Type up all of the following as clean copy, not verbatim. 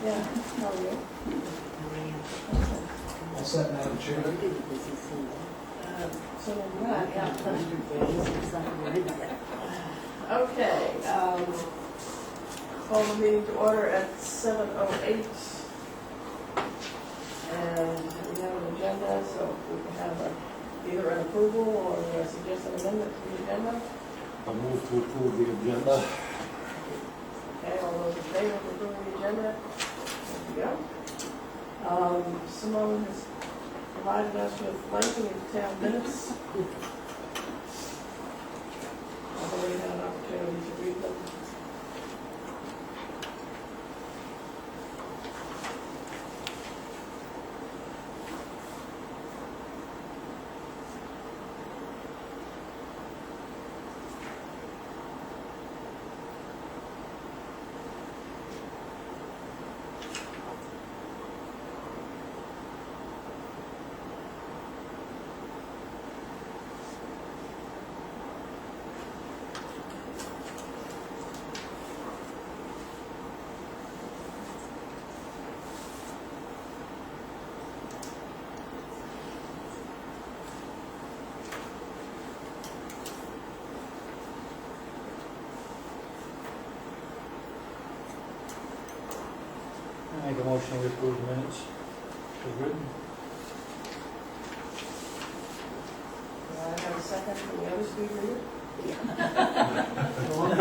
Yeah, how are you? All set, Madam Chair. So, yeah. Okay, call the meeting to order at 7:08. And we have an agenda, so we can have either an approval or suggest an amendment to the agenda. I move to approve the agenda. Okay, all those in favor of approving the agenda? There we go. Simone has provided us with lengthy detailed minutes. I've already had an opportunity to read them. I make a motion to approve the minutes. As written. Do I have a second from the other speaker?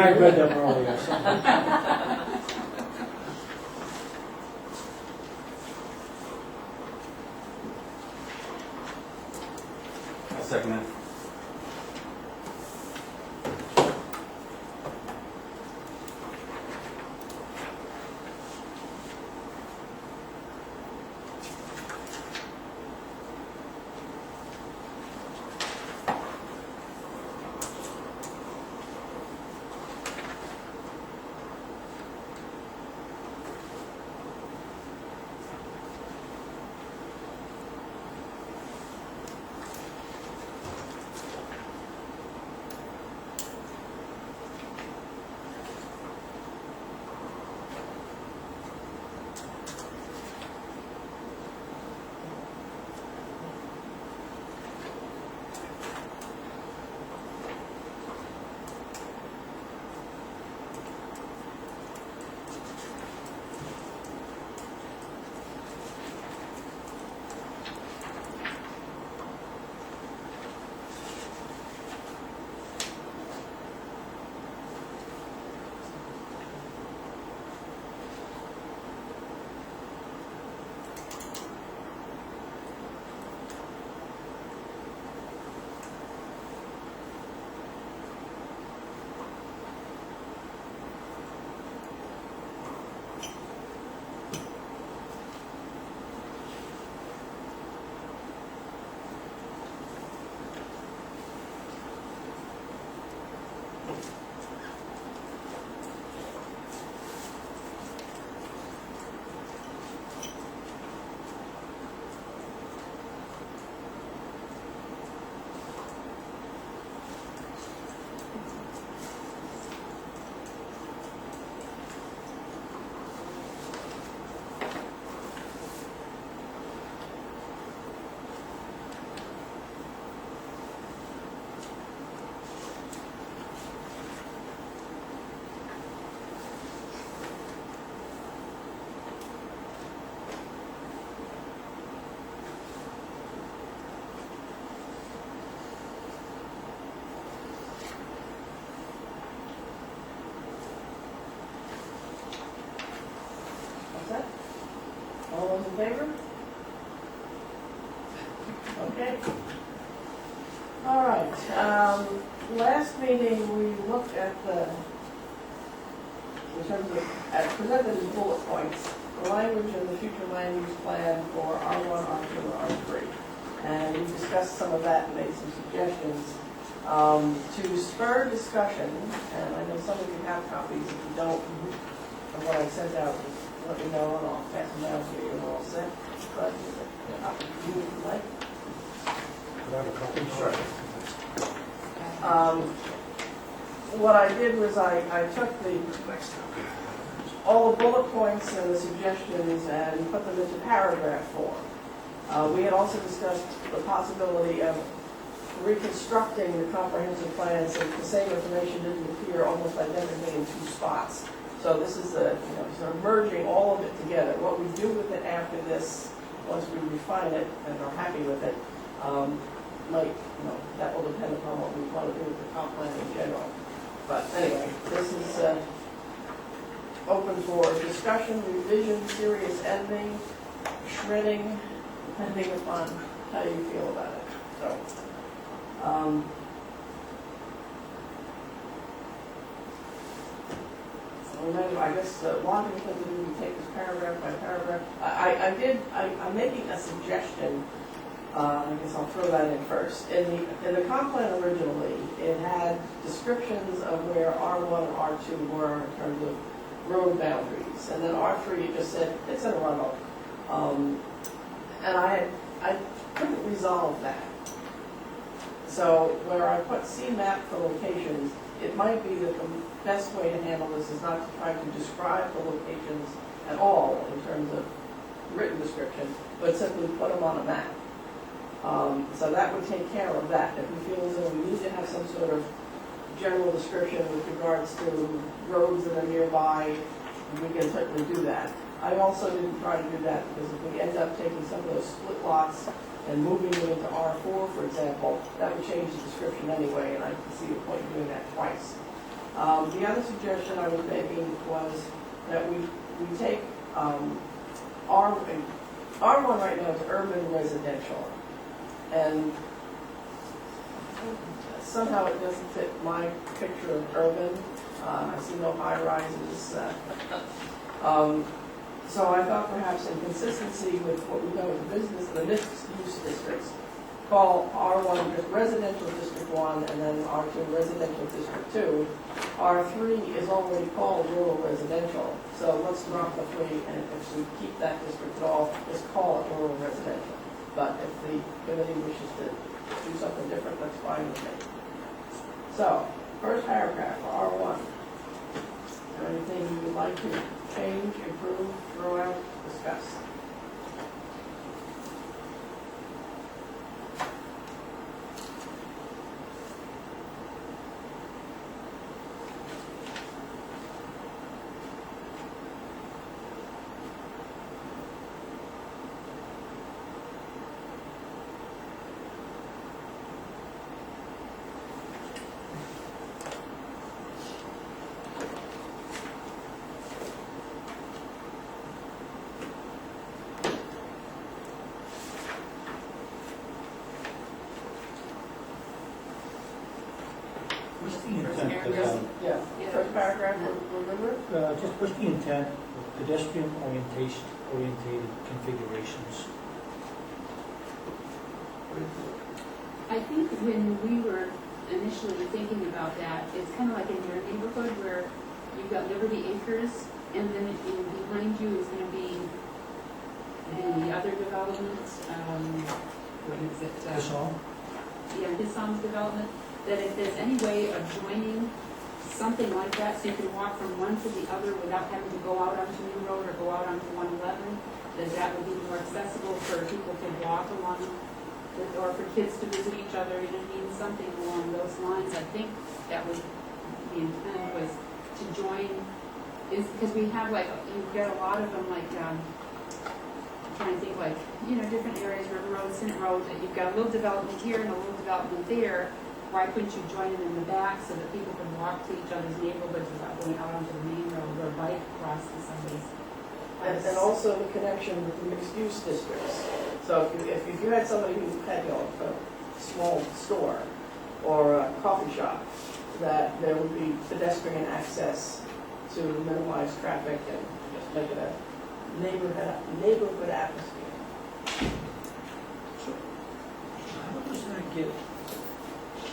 I read them earlier. so. I'll second that. All those in favor? Okay. All right, last meeting, we looked at in terms of, presented as bullet points, the language in the future land use plan for R1, R2, and R3. And we discussed some of that and made some suggestions. To spur discussion, and I know some of you have copies, if you don't, of what I sent out, let me know and I'll pass them out to you and we're all set. But you would like? Could I have a copy? Sure. What I did was I took all the bullet points and the suggestions and put them into paragraph form. We had also discussed the possibility of reconstructing the comprehensive plan so that the same information didn't appear almost identically in two spots. So this is sort of merging all of it together. What we do with it after this, once we refine it and are happy with it, that will depend upon what we want to do with the comp plan in general. But anyway, this is open for discussion, revision, serious ending, shredding, depending upon how you feel about it. So, I guess the logical thing to do would be take this paragraph by paragraph. I'm making a suggestion. I guess I'll throw that in first. In the comp plan originally, it had descriptions of where R1 and R2 were in terms of road boundaries, and then R3 it just said it's in a runoff. And I couldn't resolve that. So where I put C-map for locations, it might be that the best way to handle this is not to try to describe the locations at all in terms of written description, but simply put them on a map. So that would take care of that. If we feel as though we need to have some sort of general description with regards to roads that are nearby, we can certainly do that. I also didn't try to do that because if we end up taking some of those split lots and moving them into R4, for example, that would change the description anyway, and I can see the point of doing that twice. The other suggestion I was making was that we take R1 right now is urban residential, and somehow it doesn't fit my picture of urban. I see no high rises. So I thought perhaps in consistency with what we've done with the mixed-use districts, call R1 just residential district 1 and then R2 residential district 2. R3 is already called rural residential, so let's drop the 3, and if we keep that district at all, just call it rural residential. But if the committee wishes to do something different, that's fine with me. So, first paragraph for R1. Is there anything you would like to change, improve, throw out, discuss? What's the intent? Yeah, first paragraph, remember? Just what's the intent of pedestrian orientated configurations? I think when we were initially thinking about that, it's kind of like in your neighborhood where you've got Liberty Acres, and then behind you is going to be the other developments. What is it? This all? Yeah, Hissam's development. That if there's any way of joining something like that, so you can walk from one to the other without having to go out onto New Road or go out onto 111, that would be more accessible for people to walk along, or for kids to visit each other, something along those lines. I think that was the intent, was to join, because we have you've got a lot of them I'm trying to think different areas, River Road, Senate Road, that you've got a little development here and a little development there. Why couldn't you join them in the back so that people can walk to each other's neighborhoods without going out onto the main road or bike across to somebody's house? And also the connection with the mixed-use districts. So if you had somebody who had a small store or a coffee shop, that there would be pedestrian access to minimize traffic and just make it a neighborhood atmosphere. So, how does that get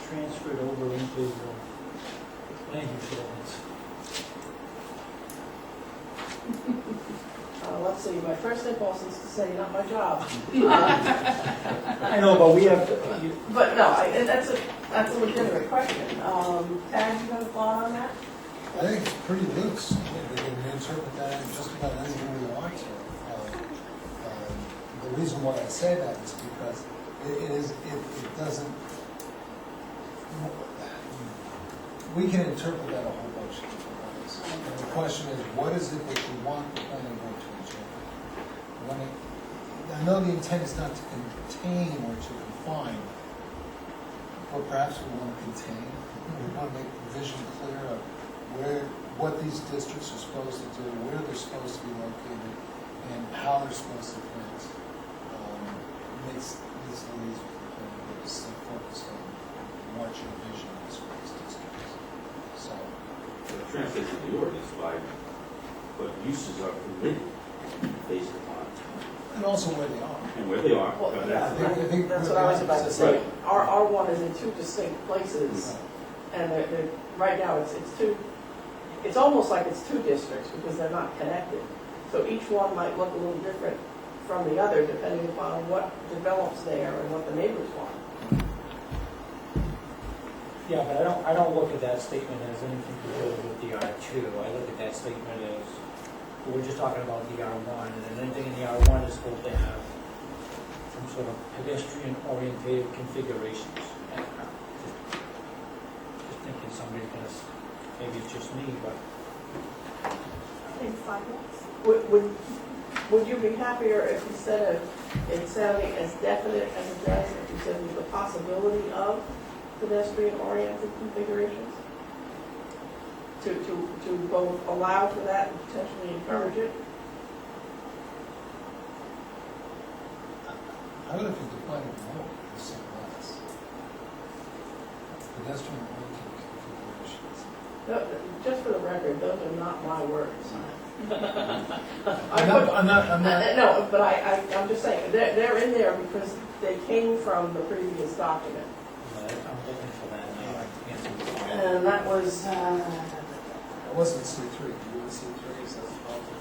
transferred over into land use ordinance? Let's see, my first impulse is to say, not my job. I know, but we have to, But no, that's a legitimate question. Tad, you have a thought on that? I think it's pretty loose. I think we can interpret that in just about any way we want to. The reason why I say that is because it doesn't, we can interpret that a whole bunch of different ways. And the question is, what is it that you want the planning board to achieve? I know the intent is not to contain or to confine, but perhaps we want to contain. We want to make the vision clear of what these districts are supposed to do, where they're supposed to be located, and how they're supposed to plant. Makes it easier for the planning board to stay focused on marching vision of these districts. So, It translates to the ordinance by what uses are permitted based upon, and also where they are. and where they are. Well, but yeah, that's- I think that's what I was about to say. Right. Our R1 is in two distinct places, and right now it's two, it's almost like it's two districts because they're not connected. So each one might look a little different from the other depending upon what develops there and what the neighbors want. Yeah, but I don't look at that statement as anything to do with the R2. I look at that statement as, we're just talking about the R1, and then anything in the R1 is supposed to have some sort of pedestrian-oriented configurations. And just thinking somebody's gonna, maybe it's just me, but Would you be happier if instead of it sounding as definite as it does, if you said with the possibility of pedestrian-oriented configurations? To both allow for that and potentially encourage it? I would have to define it more in some less. Pedestrian-oriented configurations. No, just for the record, those are not my words. I'm not. No, but I'm just saying, they're in there because they came from the previous document. I'm looking for that now. I can't seem to find it. And that was, It wasn't C3. You were C3, is that the problem?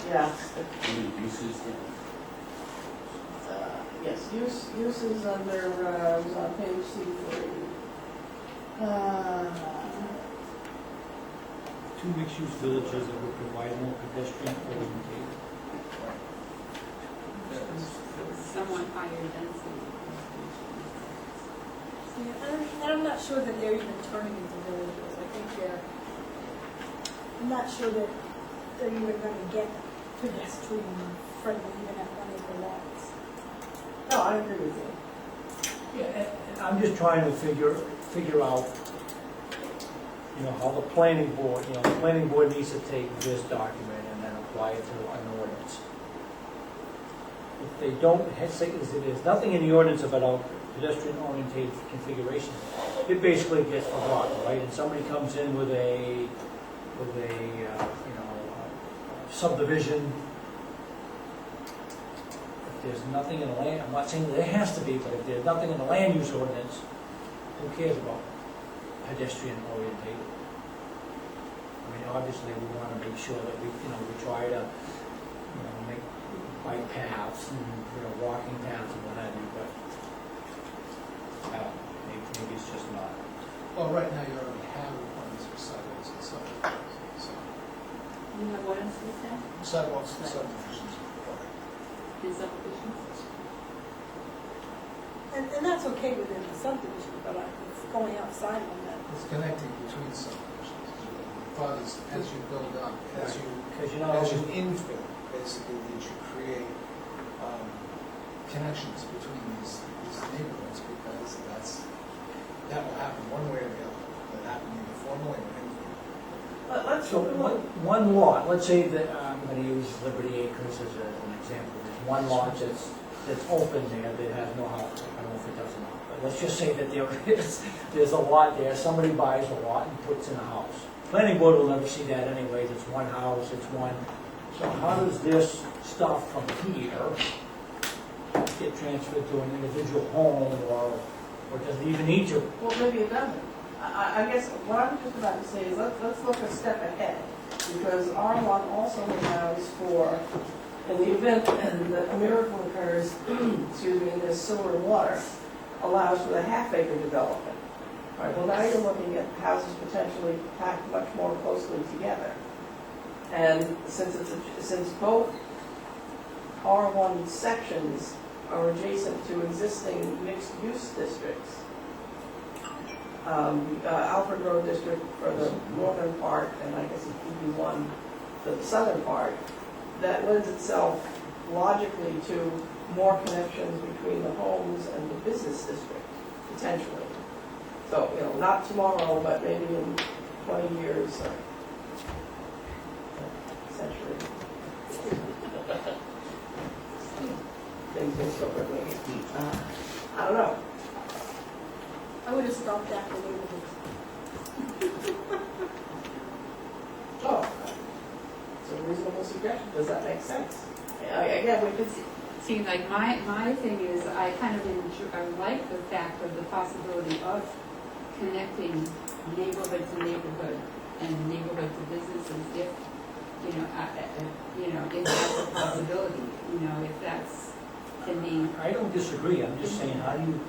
yeah, Any uses, yes, use is under, was on page C3. Two mixed-use villages that would provide more pedestrian-oriented. Somewhat higher density. And I'm not sure that they're even turning into villages. I think I'm not sure that they're even going to get pedestrian friendly even at 1 acre lots. No, I agree with you. Yeah, and I'm just trying to figure out, how the planning board needs to take this document and then apply it to an ordinance. If they don't, there's nothing in the ordinance about pedestrian-oriented configuration. It basically gets forgotten, right? And somebody comes in with a subdivision. If there's nothing in the land, I'm not saying that there has to be, but if there's nothing in the land use ordinance, who cares about pedestrian oriented? I mean, obviously, we want to make sure that we try to, make bike paths and, walking paths and what have you, but I don't know, maybe it's just not. Well, right now you already have requirements for sidewalks and subdivisions. So You have what else is that? sidewalks and subdivisions are required. In subdivisions? And that's okay within the subdivision, but it's going outside on that. It's connecting between subdivisions. The thought is, as you build up, as you Because, infill, basically, that you create connections between these neighborhoods, because that will happen one way or the other. That'll happen either formally or informally. Let's so one lot, let's say that, I'm going to use Liberty Acres as an example. There's one lot that's open there that has no house. I don't know if it does or not, but let's just say that there's a lot there. Somebody buys a lot and puts in a house. Planning board will never see that anyways. It's one house, it's one. So how does this stuff from here get transferred to an individual home, or does it even need to? Well, maybe it doesn't. I guess what I was just about to say is let's look a step ahead, because R1 also allows for, in the event and a miracle occurs, excuse me, and there's sewer and water, allows for the half-acre development. All right, well, now you're looking at houses potentially packed much more closely together. And since both R1 sections are adjacent to existing mixed-use districts, Alfred Road District for the northern part, and I guess it's PB1, the southern part, that lends itself logically to more connections between the homes and the business district, potentially. So, not tomorrow, but maybe in 20 years or century. Things will so quickly. I don't know. I would have stopped at the neighborhood. So, it's a reasonable suggestion. Does that make sense? Again, we could see. See, like my thing is, I kind of I like the fact of the possibility of connecting neighborhood to neighborhood and neighborhood to businesses if, if that's a possibility, if that's, can be. I don't disagree, I'm just saying, how do you,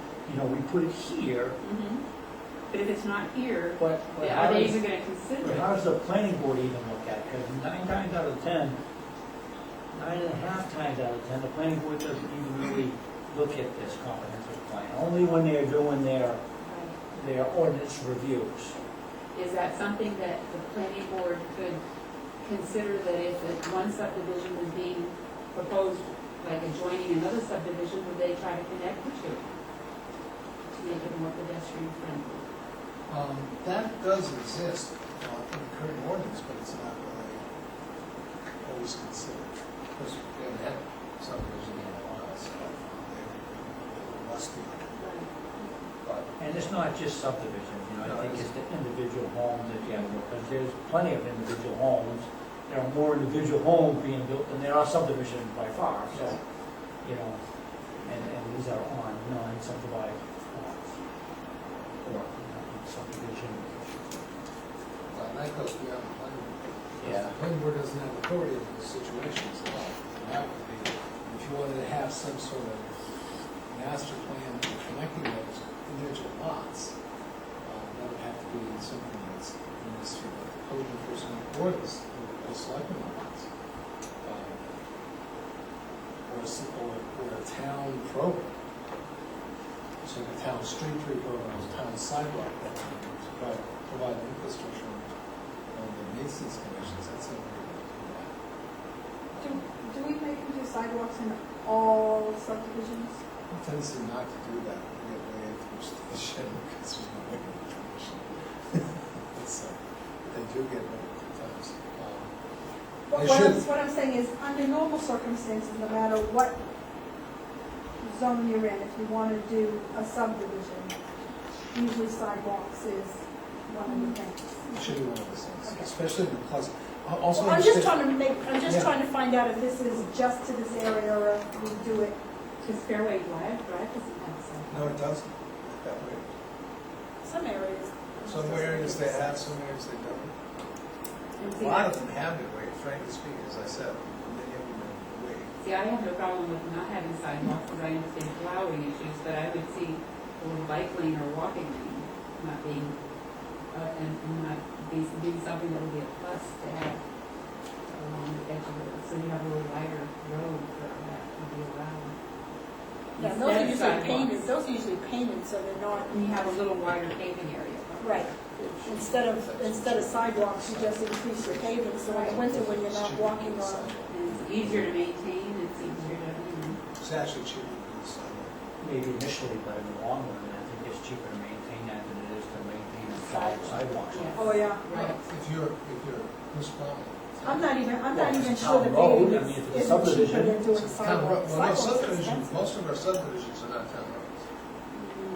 we put it here, But if it's not here, but are they even gonna consider but it? how does the planning board even look at it? Because 9 times out of 10, 9.5 times out of 10, the planning board doesn't even really look at this comprehensive plan, only when they're doing their ordinance reviews. Is that something that the planning board could consider, that if one subdivision is being proposed, like adjoining another subdivision, would they try to connect the two to make it more pedestrian friendly? That does exist in the current ordinance, but it's not really always considered. Because we haven't had subdivision in a while, so they're rusty. But And it's not just subdivision, I think it's the individual homes that you have, because there's plenty of individual homes. There are more individual homes being built than there are subdivisions by far, so, and these are on non-subdivided lots. Or subdivision. well, that goes beyond the planning board. Yeah. The planning board doesn't have authority in those situations at all. And that would be, if you wanted to have some sort of master plan for connecting those individual lots, that would have to be something that's in this, the code enforcement or the selectmen lots. Or a town program. So the town street tree program, or town sidewalk program, to provide infrastructure on the maintenance conditions, that's something we can Do we make them do sidewalks in all subdivisions? do. Tendency not to do that, we get way into the shed because there's no way to tradition. They do get rid of it sometimes. But They what I'm saying is, under normal circumstances, no matter what zone you're in, if you want to do a subdivision, usually sidewalks is one of the things. It should be one of those things, Okay. especially in the plus. Also, Well, I'm just understand- Yeah. trying to find out if this is just to this area or if we do it. Because Fairway Drive doesn't have some. No, it doesn't, that way. Some areas. Some areas they have, some areas they don't. And A see, lot of them have it way, frankly speaking, as I said, many of them are way. See, I have no problem with not having sidewalks, because I understand plowing issues, but I would see a little bike lane or walking lane not being, and not being something that would be a plus to have along the edge of it. So you have a little wider road for that to be allowed. Yeah, Instead those are of usually sidewalks. painted, those are usually painted, so they're not. And you have a little wider paving area. Right. Instead of sidewalks, you just increase your paving, so in the winter when you're not walking on. And it's easier to maintain, it's easier to, It's actually cheaper to do sidewalk. Maybe initially, but in the long run, I think it's cheaper to maintain that than it is to maintain and follow sidewalks. Yeah. Oh, yeah. Right. If you're municipality. I'm not even It's sure town that road, paving I mean, if it's a is cheaper subdivision, than doing Town road, sidewalks. well, no, Sidewalks are subdivisions, expensive. most of our subdivisions are not town roads.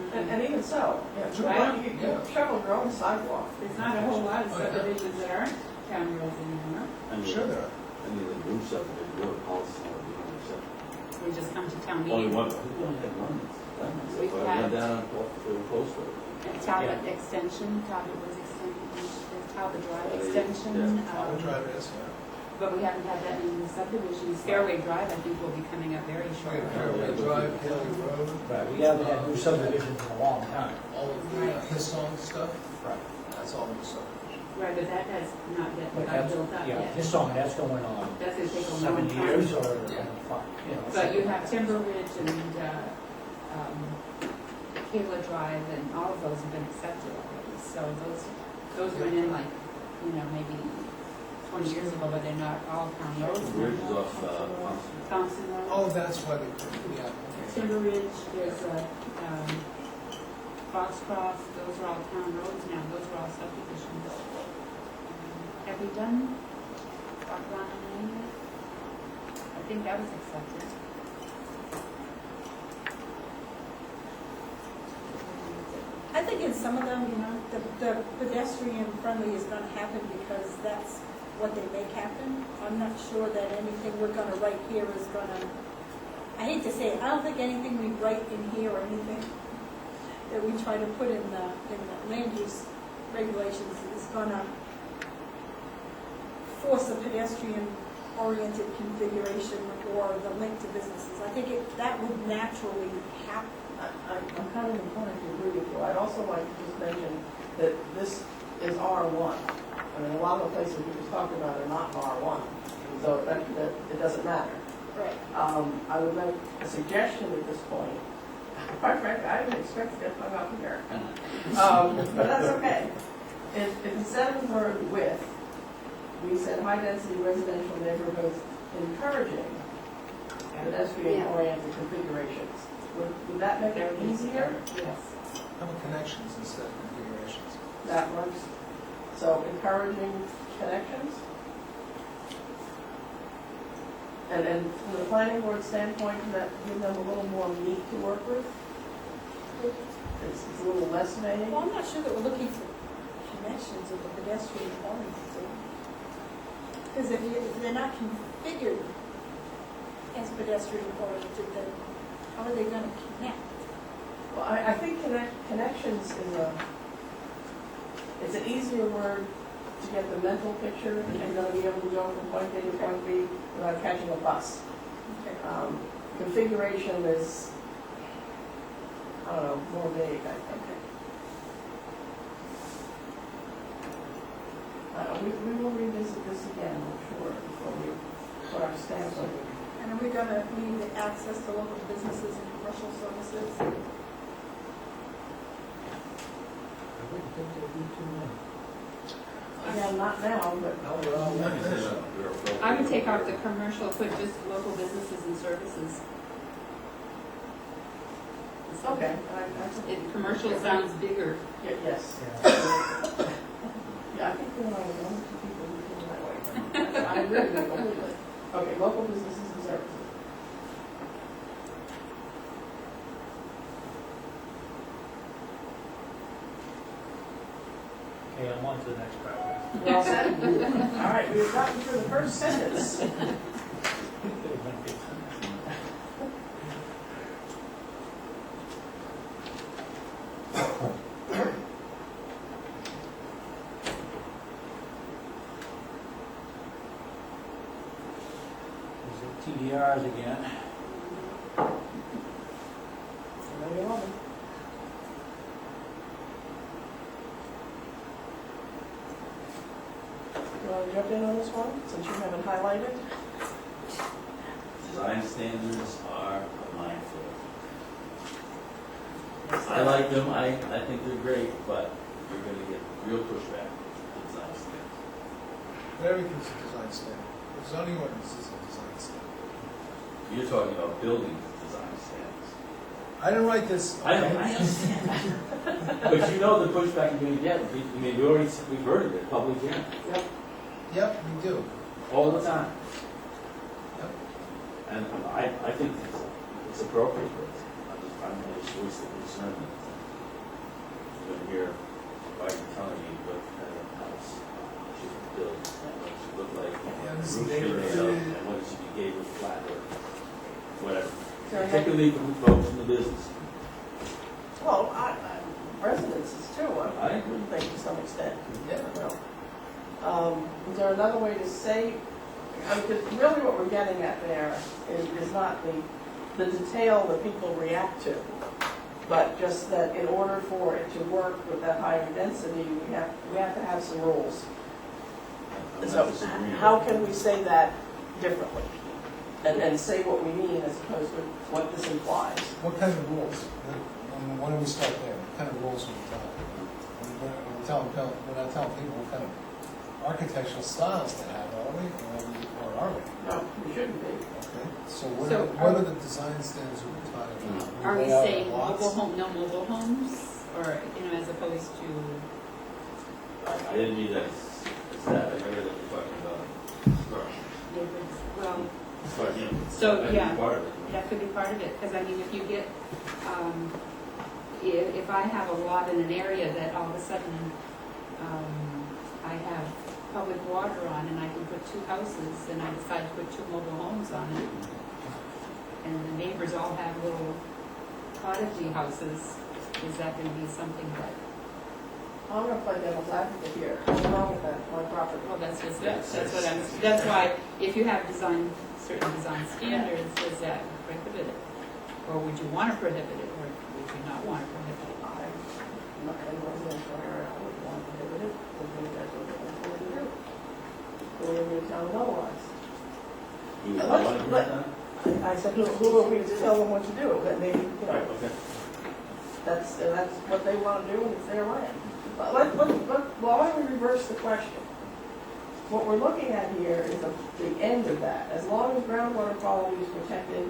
And even so, Right. you travel your own sidewalk. There's not a whole lot of Oh, yeah. subdivisions that aren't town roads anymore. I'm sure there are. I mean, the new subdivision, your policy on the new subdivision. We just come to town Only meeting. one, we had one. We've So I had- went down on Post Road. And Talbot Extension, Talbot was extended, there's Talbot Drive Extension. Common drive is, But we haven't had that in the subdivisions. Fairway Drive, I think, will be coming up very shortly. Fairway Drive, Haley Road, Right, we haven't had new subdivisions in a long time. all of the Hillsong stuff, Right. that's all new subdivision. Right, but that has not yet But got that's, built up yeah, yet. this summer, that's going on That's gonna take a long 7 time. years or, Yeah. 5, you know. But you have Timber Ridge and, Kayla Drive and all of those have been accepted already. So those went in like, maybe 20 years ago, but they're not all town roads. Bridge is off, Thompson. Thompson Road. Oh, that's why they, yeah, okay. Timber Ridge, there's Foxcroft, those are all town roads now, those are all subdivisions. Have we done Rockland Lane yet? I think that was accepted. I think in some of them, the pedestrian friendly is gonna happen because that's what they make happen. I'm not sure that anything we're gonna write here is gonna, I hate to say it, I don't think anything we write in here or anything that we try to put in the land use regulations is gonna force a pedestrian-oriented configuration or the link to businesses. I think that would naturally happen. I'm kind of inclined to agree with you. I'd also like to just mention that this is R1. I mean, a lot of the places we just talked about are not R1, so that it doesn't matter. Right. I would make a suggestion at this point. Quite frankly, I didn't expect to get hung up here. But that's okay. If instead of the word with, we said high-density residential neighborhoods encouraging pedestrian-oriented configurations. Would that make it easier? Yes. How about connections instead of configurations? That works. So encouraging connections? And then from the planning board standpoint, does that give them a little more meat to work with? It's a little less vague? Well, I'm not sure that we're looking for connections of the pedestrian oriented. Because if they're not configured as pedestrian oriented, then how are they going to connect? Well, I think connections is it's an easier word to get the mental picture that you're going to be able to go from point A to point B without catching a bus. Okay. Configuration is, I don't know, more vague, I think. We will revisit this again, I'm sure, before we put our stamp on it. And are we going to need access to local businesses and commercial services? I wouldn't think there'd be too many. Again, not now, but I would take off the commercial, put just local businesses and services. okay. Commercial sounds bigger. Yes. Yeah. Yeah, I think there are one or two people who feel that way. I really do believe it. Okay, local businesses and services. Okay, I'm on to the next paragraph. We're all set? All right, we've gotten through the first sentence. TDRs again. There you are. You want to jump in on this one, since you haven't highlighted? Design standards are a minefield. I like them, I think they're great, but you're gonna get real pushback with design standards. But everything's a design standard. The zoning ordinance is a design standard. You're talking about building design standards. I didn't write this. I understand that. But you know the pushback you're gonna get. I mean, we've heard of it, public hearing, Yep, we do. all the time. Yep. And I think it's appropriate, but I'm just trying to voice the concern that you're gonna hear why you're telling me what kind of house should be built, and what it should look like, Yeah, and this roof should be made of, neighborhood. and what it should be gabled flat, or whatever. Is there another- Particularly from folks in the business. Well, residences too, I I would think to some extent. Yeah. Is there another way to say, because really what we're getting at there is not the detail that people react to. but just that in order for it to work with that higher density, we have to have some rules. I'm not So disagreeing. how can we say that differently? And say what we mean as opposed to what this implies? What kind of rules? Why don't we start there? What kind of rules are we telling? We're not telling people what kind of architectural styles they have, are we? Or are we? No, we shouldn't be. Okay, so what So are the design standards we're talking about? Are we lay out saying lots? mobile home, no mobile homes, or, as opposed to, I didn't mean that as that, I heard that you're talking about structure. well, So, yeah. Part of it. that could be part of it, because if you get, if I have a lot in an area that all of a sudden, I have public water on and I can put 2 houses and I decide to put 2 mobile homes on it, and the neighbors all have little cottagey houses, is that gonna be something that, I'm gonna play devil's advocate here. What's wrong with that, my property? well, that's just, Yes. that's why, if you have certain design standards, is that prohibited? Or would you wanna prohibit it, or would you not wanna prohibit it? I'm not in a residential area, I wouldn't want to prohibit it, I think that's what they're going to do. We're in your town otherwise. You would want to do that? I said, who are we to tell them what to do? That maybe, Right, okay. that's what they want to do, and it's their land. But why don't we reverse the question? What we're looking at here is the end of that. As long as groundwater quality is protected,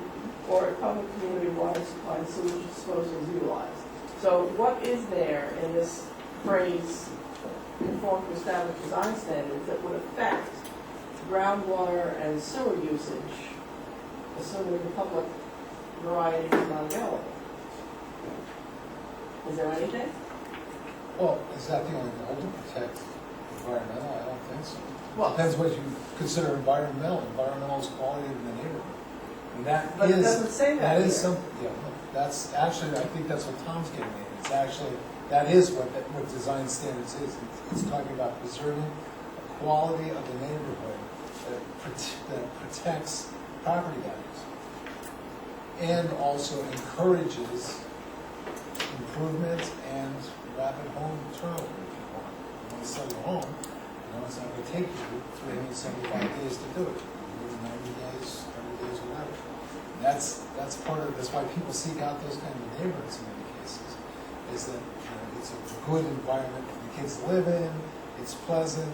or public community water supply and sewage disposal is utilized. So what is there in this phrase, conform to established design standards, that would affect groundwater and sewer usage, assuming the public variety is not available? Is there anything? Well, is that the only goal to protect environmental? I don't think so. Well, Depends what you consider environmental. Environmental is quality of the neighborhood. And that but it is, doesn't say that that is here. something, yeah, no, that's actually, I think that's what Tom's getting at. It's actually, that is what design standards is. It's talking about preserving the quality of the neighborhood that protects property values. And also encourages improvement and rapid home turnover, if you want. You want to sell your home, it's not going to take you 375 days to do it. You do it in 90 days, 30 days, whatever. That's part of, that's why people seek out those kind of neighborhoods in many cases, is that it's a good environment for the kids to live in, it's pleasant,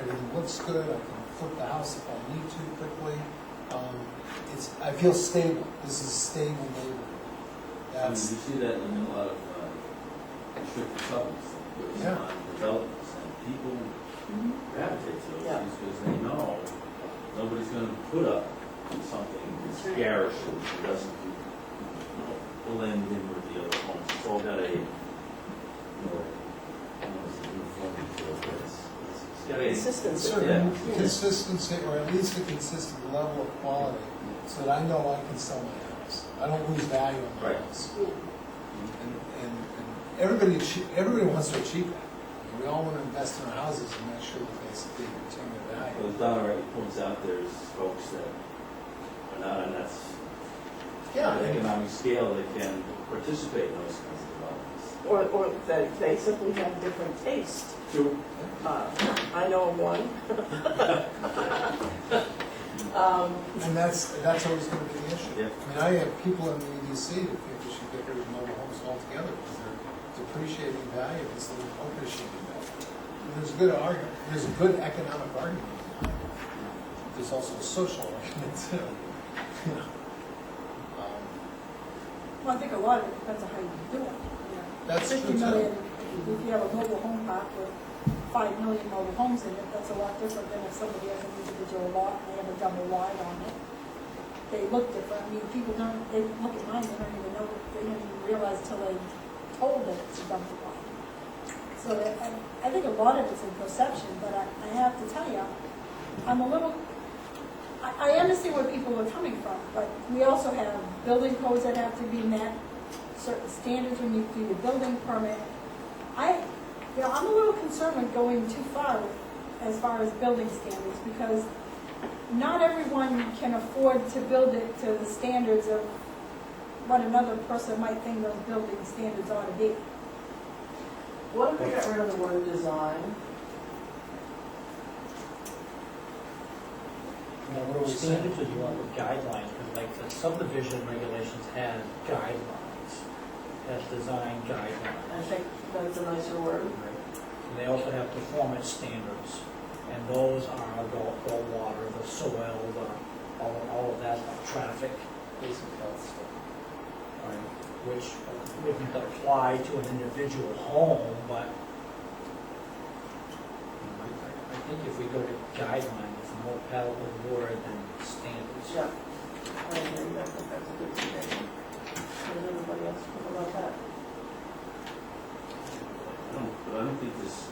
everything looks good, I can flip the house if I need to quickly. I feel stable. This is a stable neighborhood. I mean, you see that in a lot of restricted covenants, Yeah. developments, and people gravitate to those Yeah. things because they know nobody's gonna put up something that's garish and doesn't, blend in with the other homes. It's all got a, uniformity to it. It's got a Consistency. certain Yeah. consistency, or at least a consistent level of quality, so that I know I can sell my house. I don't lose value on my Right. house. And everybody wants to achieve that. We all want to invest in our houses and make sure that they retain their value. Well, as Donna rightly points out, there's folks that are not on that economic scale that can participate in those kinds of developments. Or that they simply have different taste. True. I know of one. And that's always going to be the issue. Yeah. I mean, I have people in the EDC that think we should get rid of mobile homes altogether because they're depreciating value instead of appreciating value. And there's a good argument. There's a good economic argument behind it. There's also a social argument too. Well, I think a lot of it depends on how you do it. That's 50 true too. million, if you have a mobile home park with 5 million mobile homes in it, that's a lot different than if somebody has an individual lot and they have a double wide on it. They look different. I mean, people they look at mine, they don't even know, they don't even realize until they're told that it's a double wide. So I think a lot of it's in perception, but I have to tell you, I'm a little, I understand where people are coming from, but we also have building codes that have to be met, certain standards when you do your building permit. I'm a little concerned with going too far as far as building standards, because not everyone can afford to build it to the standards of what another person might think those building standards ought to be. What if we got rid of the word design? Now, what are we standards, or do you want with guidelines? Because like the subdivision regulations has guidelines, has design I guidelines. think that's a nicer word. And they also have performance standards, and those are the water, the soil, all of that, traffic. Basic health stuff. Right, which wouldn't apply to an individual home, but I think if we go to guidelines, it's a more palatable word than standards. Yeah. I agree, I think that's a good suggestion. Does everybody else feel about that? But I don't think this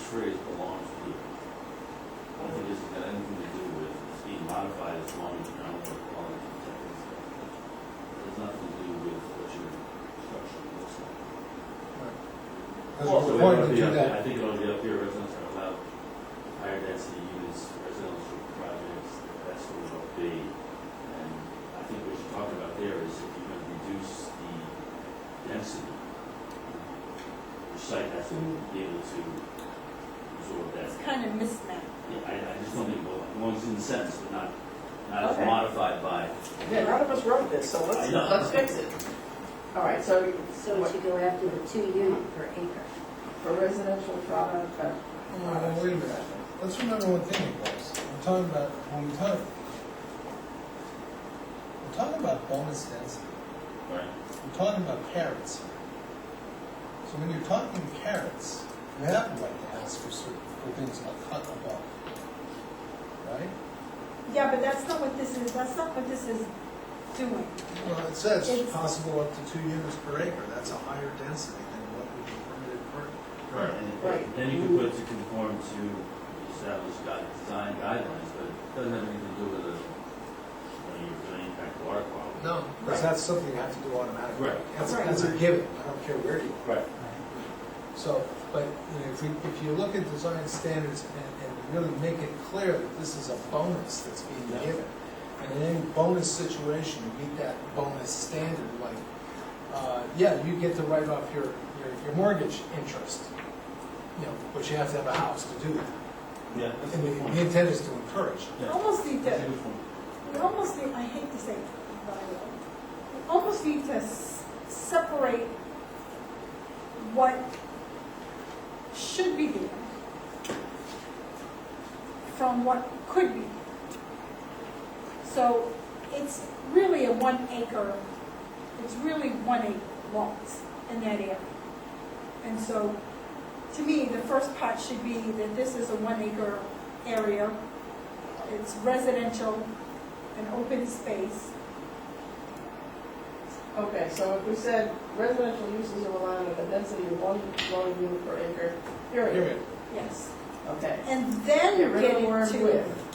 phrase belongs here. I don't think this has got anything to do with it's being modified as long as the groundwater quality protected stuff. It has nothing to do with what your structure looks like. Because Also, we're going to do I that. think it ought to be up here, residents are allowed higher density units, residential projects, that sort of B. And I think what you're talking about there is if you're going to reduce the density, your site has to be able to absorb that. It's kind of mismatched. Yeah, I just don't think, well, as long as it's in the sentence, but not as Okay. modified by. Yeah, none of us wrote this, so I know. let's fix it. All right, so So it should go after the 2 unit per acre. for residential product, Wait a minute. Let's remember one thing, guys. We're talking about, we're talking about bonus density. Right. We're talking about carrots. So when you're talking carrots, you have the right to ask for things like cut above. Right? Yeah, but that's not what this is, that's not what this is doing. Well, it says It's- possible up to 2 units per acre. That's a higher density than what would be permitted per. Right, and Right. then you can put to conform to established design guidelines, but it doesn't have anything to do with when you're going to impact water quality. No, because that's something you have to do automatically. Right. That's a given. I don't care where you are. Right. So, but if you look at design standards and really make it clear that this is a bonus that's being Yeah. given, and in any bonus situation, you meet that bonus standard, like, yeah, you get to write off your mortgage interest, but you have to have a house to do that. Yeah, that's a And good the point. intent is to encourage. We Yeah. almost need That's a to, good point. we almost need, I hate to say it, but I will. We almost need to separate what should be there from what could be. So it's really a 1 acre, it's really 1 acre lots in that area. And so, to me, the first part should be that this is a 1 acre area. It's residential, an open space. Okay, so if we said residential uses are allowed at a density of 1 dwelling unit per acre, period. Yes. Okay. And then you Get rid get of the word into, with.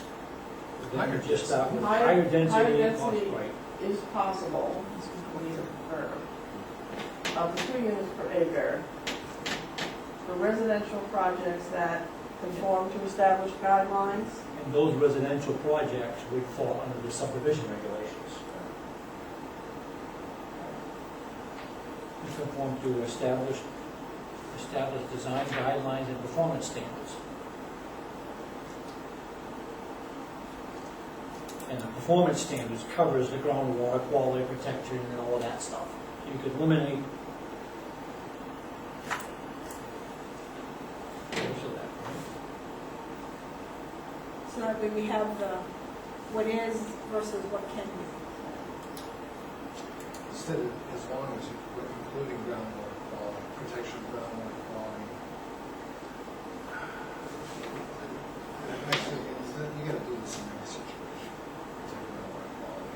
Then you just start with Higher- higher density, higher density. right. Is possible, we need a verb, up to 2 units per acre for residential projects that conform to established guidelines. And those residential projects would fall under the subdivision regulations. Which conform to established design guidelines and performance standards. And the performance standards covers the groundwater quality protection and all of that stuff. You could eliminate most of that. so that way we have the, what is versus what can be. Instead of, as long as you put including groundwater quality, protection of groundwater quality. Actually, you gotta do this in every situation. Protect groundwater quality.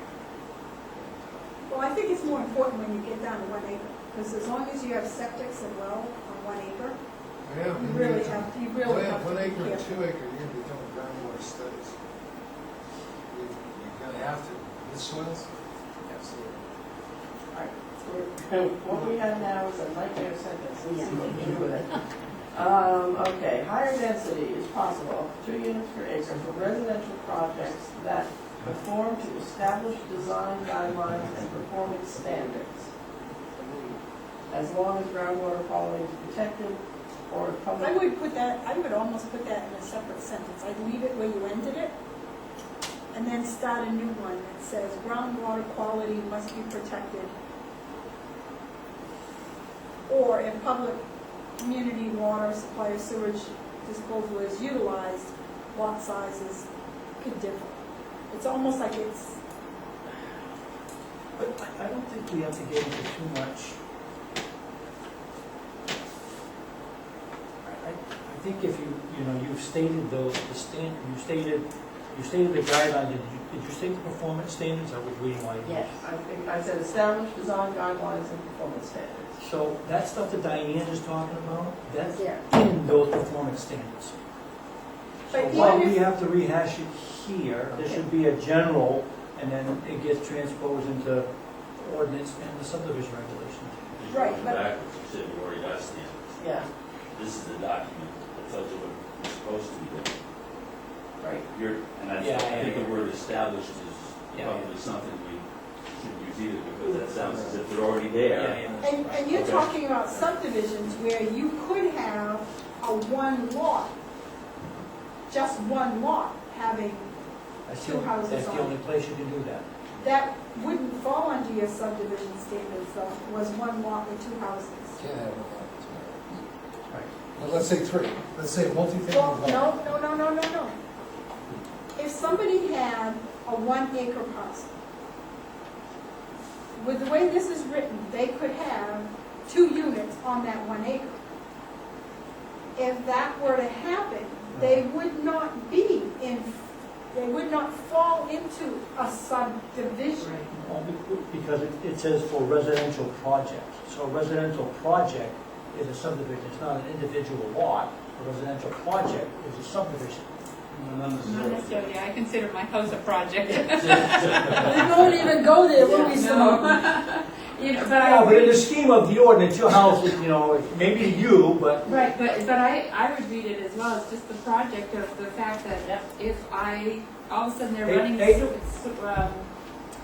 Well, I think it's more important when you get down to 1 acre, because as long as you have septics and well on 1 acre, Yeah, you really have to be 1 careful. acre and 2 acre, you're gonna be doing groundwater studies. You're gonna have to, with soils, absolutely. All right, so what we have now is a nightmare sentence, let's see what we can do with it. Okay, higher density is possible, 2 units per acre for residential projects that conform to established design guidelines and performance standards. As long as groundwater quality is protected or I public. would almost put that in a separate sentence. I'd leave it where you ended it, and then start a new one that says groundwater quality must be protected. Or if public community water supply or sewage disposal is utilized, lot sizes could differ. It's almost like it's, But I don't think we have to get into too much. I think if you've stated those, you stated the guidelines, did you state the performance standards? I was reading while you. Yes, I said established design guidelines and performance standards. So that stuff that Diane is talking about, that's Yeah. in those performance standards. So But while even we if- have to rehash it here, there should be a general, and then it gets transposed into ordinance and the subdivision regulations. Right, but- Backwards, you said you already got standards. Yeah, This is the document that tells you what you're supposed to be doing. right. Yeah, I think yeah. the word established is Yeah, probably something we should use either, because that sounds as if they're already there. and you're Okay. talking about subdivisions where you could have a one lot, just one lot, having, That's two houses That's on the it. only place you can do that. that wouldn't fall under your subdivision standards though, was one lot with two houses. Can't have a lot. Right. Well, let's say three, let's say multi-family. Well, dwelling. no. If somebody had a 1 acre parcel, with the way this is written, they could have 2 units on that 1 acre. If that were to happen, they would not fall into a subdivision. Well, because it says for residential projects. So a residential project is a subdivision, it's not an individual lot. A residential project is a subdivision. Not Not necessarily, I consider my house a project. We won't even go there, will we, Simone? You know, but Yeah, but in the scheme of the ordinance, your house is, maybe you, but Right, but I would read it as well, as just the project of the fact that if all of a sudden they're running,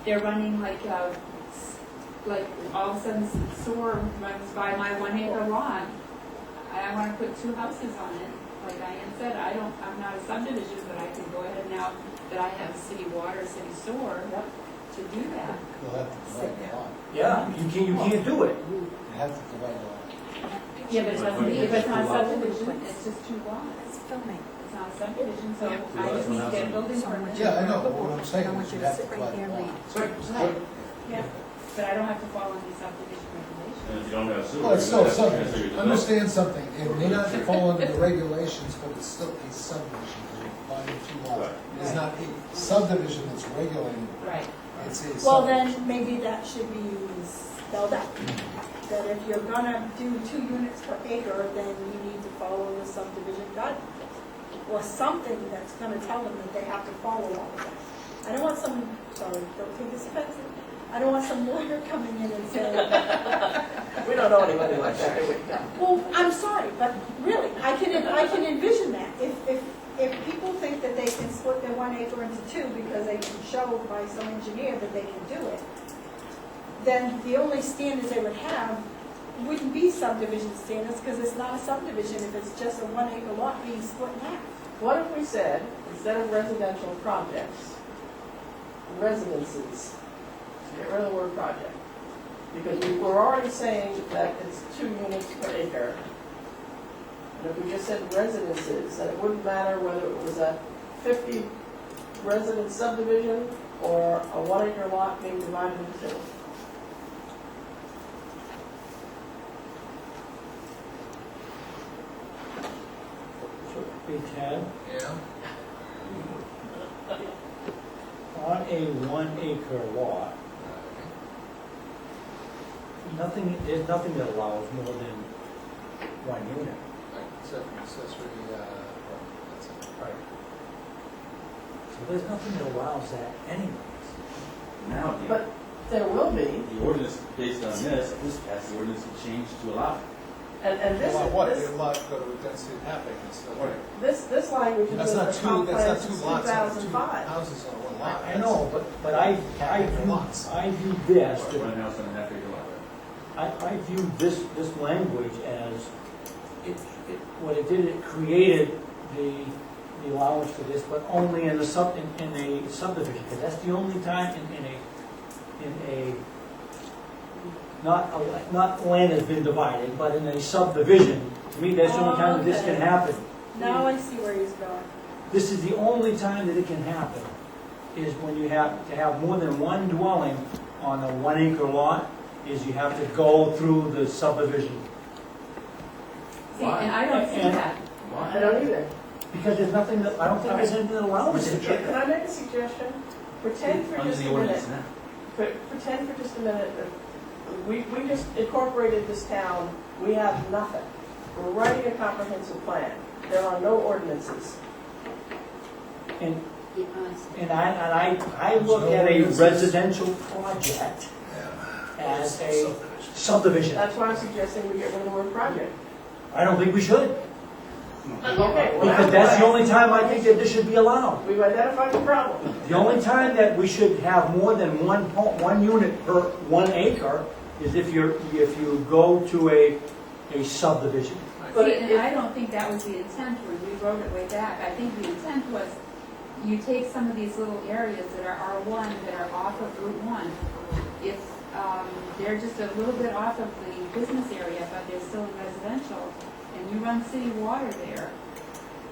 they're running like all of a sudden sewer runs by my 1 acre lawn, and I wanna put 2 houses on it, like Diane said, I'm not a subdivision, but I can go ahead now that I have city water, city sewer, to do that. You'll have to divide the lot. yeah, you can't do it. You have to divide the lot. Yeah, but it doesn't, if it's not subdivision, it's just 2 lots. It's filming. It's not a subdivision, so Yeah. I just need to get a building permit. Yeah, I know, but what I'm saying I want is you you to have to sit right divide here the and lot. Right, yeah, but I don't have to follow any subdivision regulations. And if you don't have sewer. Well, it's still you're gonna have to transfer subdivision. your Understand something, it may not fall under the regulations, but it's still a subdivision, because you're dividing 2 lots. Right. It's not a subdivision that's regulated, Right. it's a Well, subdivision. then, maybe that should be spelled out. That if you're gonna do 2 units per acre, then you need to follow the subdivision guidelines. Or something that's gonna tell them that they have to follow all of that. I don't want some, sorry, don't take this offensive, I don't want some lawyer coming in and saying, We don't know anybody like that, do we? No. well, I'm sorry, but really, I can envision that. If people think that they can split their 1 acre into 2 because they can show by some engineer that they can do it, then the only standards they would have wouldn't be subdivision standards, because it's not a subdivision if it's just a 1 acre lot being split in half. What if we said, instead of residential projects, residences? Get rid of the word project. Because we were already saying that it's 2 units per acre. And if we just said residences, then it wouldn't matter whether it was a 50 resident subdivision or a 1 acre lot being divided into 2. Page 10, Yeah. on a 1 acre lot, there's nothing that allows more than 1 unit. Except accessory, that's it. Right. So there's nothing that allows that anyways. Now, But there will be. the ordinance based on this, the ordinance can change to allow it. And this, A lot what? this, A lot go to a density of half acres. this language is That's in the not comp two, plan that's not since two lots, that's two 2005. houses on one lot. I know, but I view this, One house and a half acre lot. I view this language as, what it did, it created the allowance for this, but only in a subdivision, because that's the only time in a, not land has been divided, but in a subdivision, to me, that's the only time that this can happen. Now I see where he's going. This is the only time that it can happen, is when you have to have more than one dwelling on a 1 acre lot, is you have to go through the subdivision. See, and I don't see that. I don't either. Because there's nothing that, I don't think there's anything that allows it. Can I make a suggestion? Pretend for Under just the a minute, ordinance now. pretend for just a minute that we just incorporated this town, we have nothing. We're writing a comprehensive plan. There are no ordinances. And, Be honest. and I look at a residential project as a subdivision. That's why I'm suggesting we get rid of the word project. I don't think we should, Okay, well, because that's the only time I think that this should be allowed. We've identified the problem. The only time that we should have more than one unit per 1 acre is if you go to a subdivision. But See, it- and I don't think that was the intent when we wrote it way back. I think the intent was you take some of these little areas that are R1, that are off of Route 1. If they're just a little bit off of the business area, but they're still in residential, and you run city water there,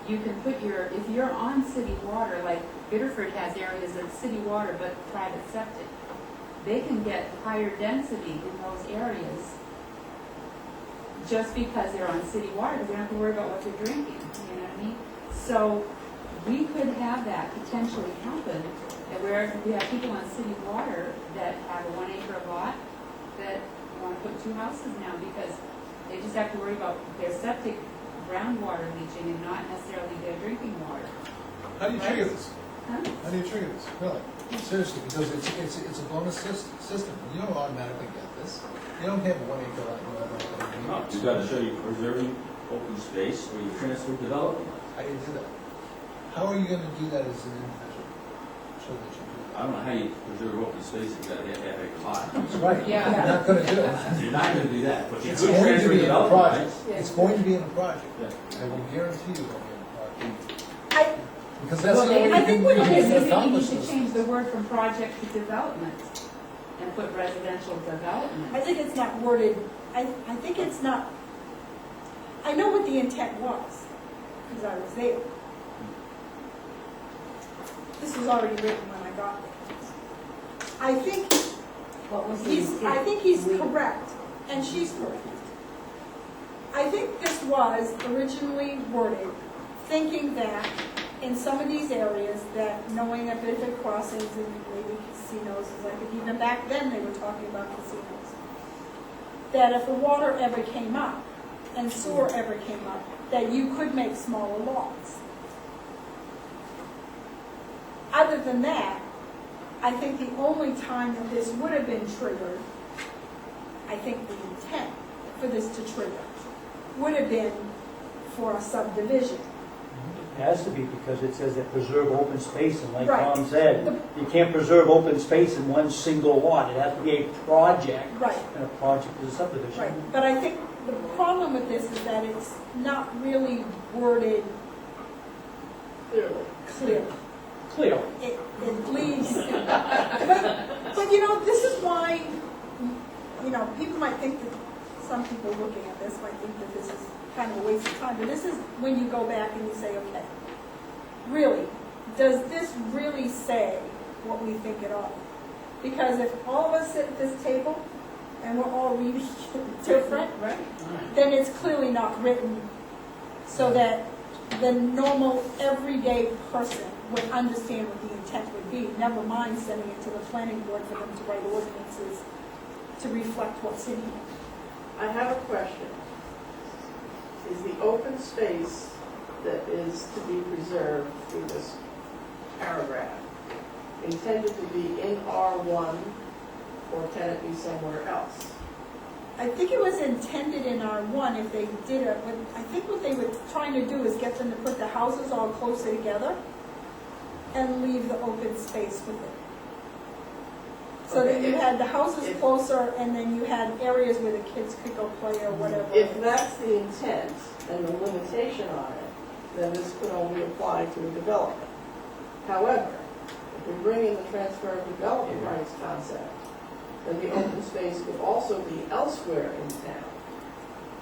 you can put if you're on city water, like Biddeford has areas of city water but private septic, they can get higher density in those areas just because they're on city water, because they don't have to worry about what they're drinking, you know what I mean? So we could have that potentially happen, that where we have people on city water that have a 1 acre lot that want to put 2 houses now because they just have to worry about their septic groundwater leaching and not necessarily their drinking water. How do you trigger this? Huh? How do you trigger this? Really? Seriously, because it's a bonus system. You don't automatically get this. You don't have a 1 acre lot. No, you gotta show you preserving open space or you transfer development. How do you do that? How are you gonna do that as an individual? Show that you do I don't know how you preserve open space if you got a half acre lot. That's right. Yeah. You're not gonna do it. You're not gonna do that, but you It's could going to transfer be in a development, project. right? It's going to be in a project. Yeah. I will guarantee you it'll be in a project. I, Because that's Well, the only I thing think we what it can is, Maybe you accomplish should this. change the word from project to development and put residential development. I think it's not worded, I think it's not, I know what the intent was, because I was there. This was already written when I got there. I think What was the I intent? think he's We- correct, and she's correct. I think this was originally worded thinking that in some of these areas, that knowing that Bedford Crossings and maybe casinos, is like, even back then they were talking about casinos, that if the water ever came up and sewer ever came up, that you could make smaller lots. Other than that, I think the only time that this would have been triggered, I think the intent for this to trigger, would have been for a subdivision. It has to be because it says that preserve open space, and like Right. Tom said, you can't preserve open space in one single lot. It has to be a project, Right, and a project is a subdivision. right. But I think the problem with this is that it's not really worded Clearly. clearly. Clearly. It leaves, but you know, this is why, you know, people might think that, some people looking at this might think that this is kind of a waste of time, but this is when you go back and you say, okay, really, does this really say what we think it ought? Because if all of us sit at this table and we're all reading different, Right? then it's clearly not written so that the normal, everyday person would understand what the intent would be, never mind sending it to the planning board for them to write ordinances to reflect what's in here. I have a question. Is the open space that is to be preserved through this paragraph intended to be in R1, or can it be somewhere else? I think it was intended in R1 if they did it, but I think what they were trying to do is get them to put the houses all closer together and leave the open space with it. So that Okay, you had the houses if- closer and then you had areas where the kids could go play or whatever. If that's the intent and the limitation on it, then this could only apply to a development. However, if we bring in the transfer of development rights concept, then the open space could also be elsewhere in town,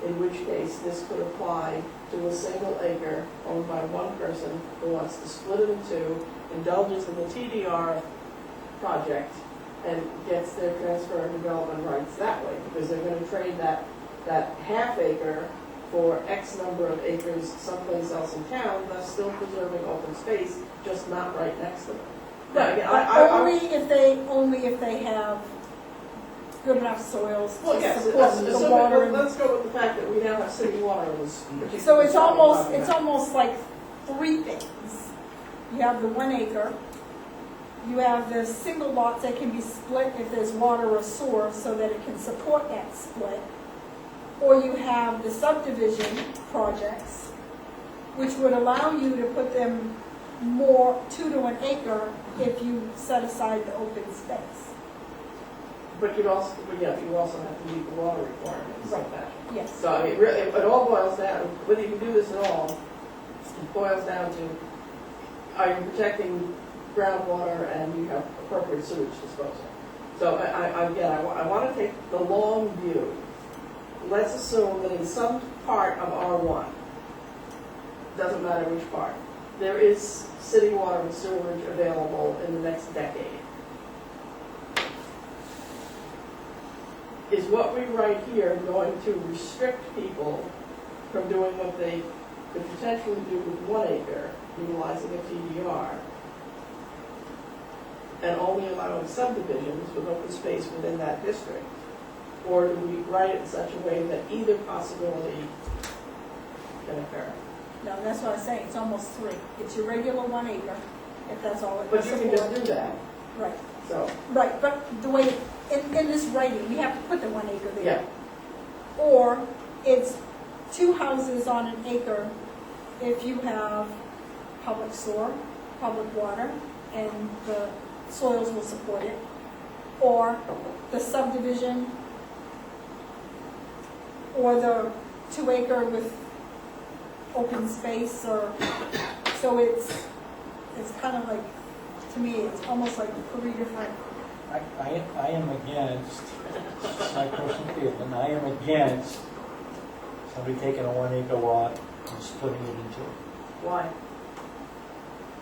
in which case this could apply to a single acre owned by one person who wants to split it in two, indulges in the TDR project, and gets their transfer of development rights that way, because they're gonna trade that half acre for X number of acres someplace else in town, thus still preserving open space, just not right next to them. Now, again, Only if they have good enough soils Well, to yes, support the water. let's go with the fact that we now have city water in this particular. So it's spot we're almost, talking it's about. almost like three things. You have the 1 acre, you have the single lots that can be split if there's water or sewer so that it can support that split. Or you have the subdivision projects, which would allow you to put them more 2 to 1 acre if you set aside the open space. But you also have to meet the water requirements of that. Yes. So, I mean, really, it all boils down, whether you can do this at all, it boils down to, are you protecting groundwater and you have appropriate sewage disposal? So, I want to take the long view. Let's assume that in some part of R1, doesn't matter which part, there is city water and sewerage available in the next decade. Is what we write here going to restrict people from doing what they could potentially do with 1 acre, utilizing a TDR, and only allowing subdivisions with open space within that district? Or do we write it in such a way that either possibility can occur? No, that's what I'm saying, it's almost 3. It's your regular 1 acre, if that's all it But can you can just support. do that, Right, so, right, but the way, in this writing, we have to put the 1 acre there. yeah. Or it's 2 houses on an acre if you have public sewer, public water, and the soils will support it. Or the subdivision, or the 2 acre with open space, or, so it's kind of like, to me, it's almost like 3 different. I am against, my personal feeling, I am against somebody taking a 1 acre lot and splitting it in 2. Why?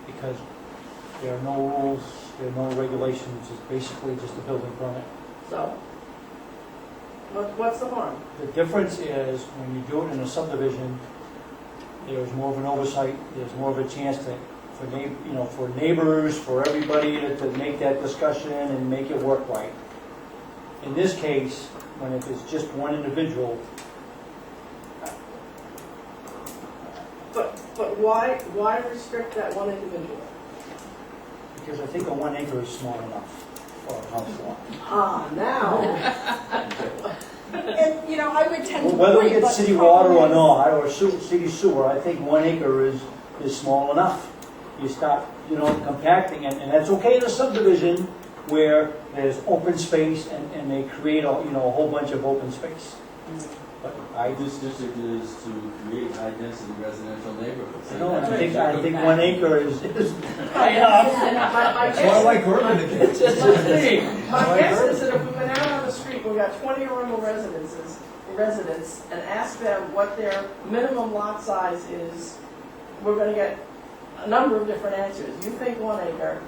Because there are no rules, there are no regulations, it's basically just a building permit. So, what's the harm? The difference is, when you do it in a subdivision, there's more of an oversight, there's more of a chance to, for neighbors, for everybody to make that discussion and make it work right. In this case, when it is just one individual, But why restrict that one individual? because I think a 1 acre is small enough for a house lot. Ah, now. And, I would tend to Whether we agree, get but city the water or problem is- not, or city sewer, I think 1 acre is small enough. You start, compacting, and that's okay in a subdivision where there's open space and they create a whole bunch of open space. But This district is to create high-density residential neighborhoods. I think 1 acre is high My enough. That's why I like urban again. It's just a thing. My guess is that if we went out on the street, we got 20 rural residents, and asked them what their minimum lot size is, we're gonna get a number of different answers. You think 1 acre,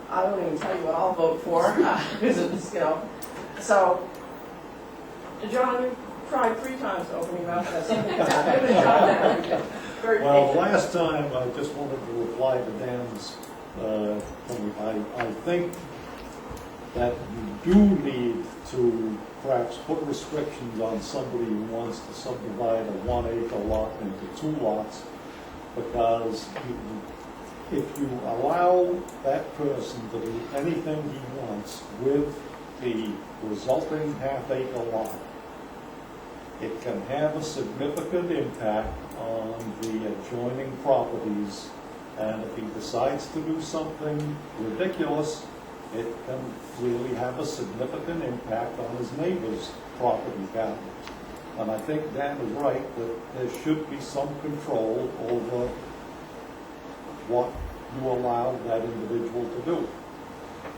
I don't even tell you what I'll vote for, because it's, so, John, you tried 3 times to open your mouth, that's something. Give it a shot now. Very Well, patient. last time, I just wanted to reply to Dan's point. I think that you do need to perhaps put restrictions on somebody who wants to subdivide a 1 acre lot into 2 lots, because if you allow that person to do anything he wants with the resulting half acre lot, it can have a significant impact on the adjoining properties. And if he decides to do something ridiculous, it can really have a significant impact on his neighbor's property values. And I think Dan is right that there should be some control over what you allow that individual to do.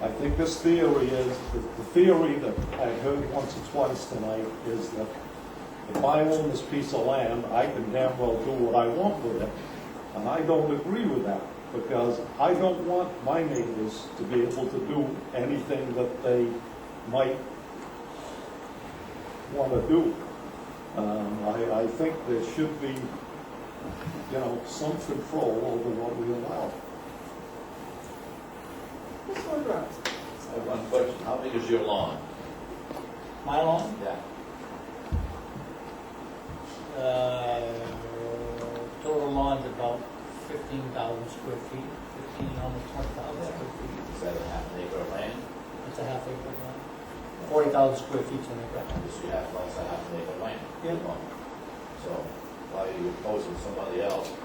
I think this theory is, the theory that I heard once or twice tonight is that if I own this piece of land, I can damn well do what I want with it. And I don't agree with that, because I don't want my neighbors to be able to do anything that they might want to do. I think there should be, some control over what we allow. Mr. LeBron? I have one question. How big is your lawn? My lawn, Yeah. total lawn's about 15,000 square feet, 15, almost 20,000 square feet. Is that a half an acre of land? It's a half acre land. 40,000 square feet to make that. Because you have less than half an acre of land. Yeah. So why are you opposing somebody else to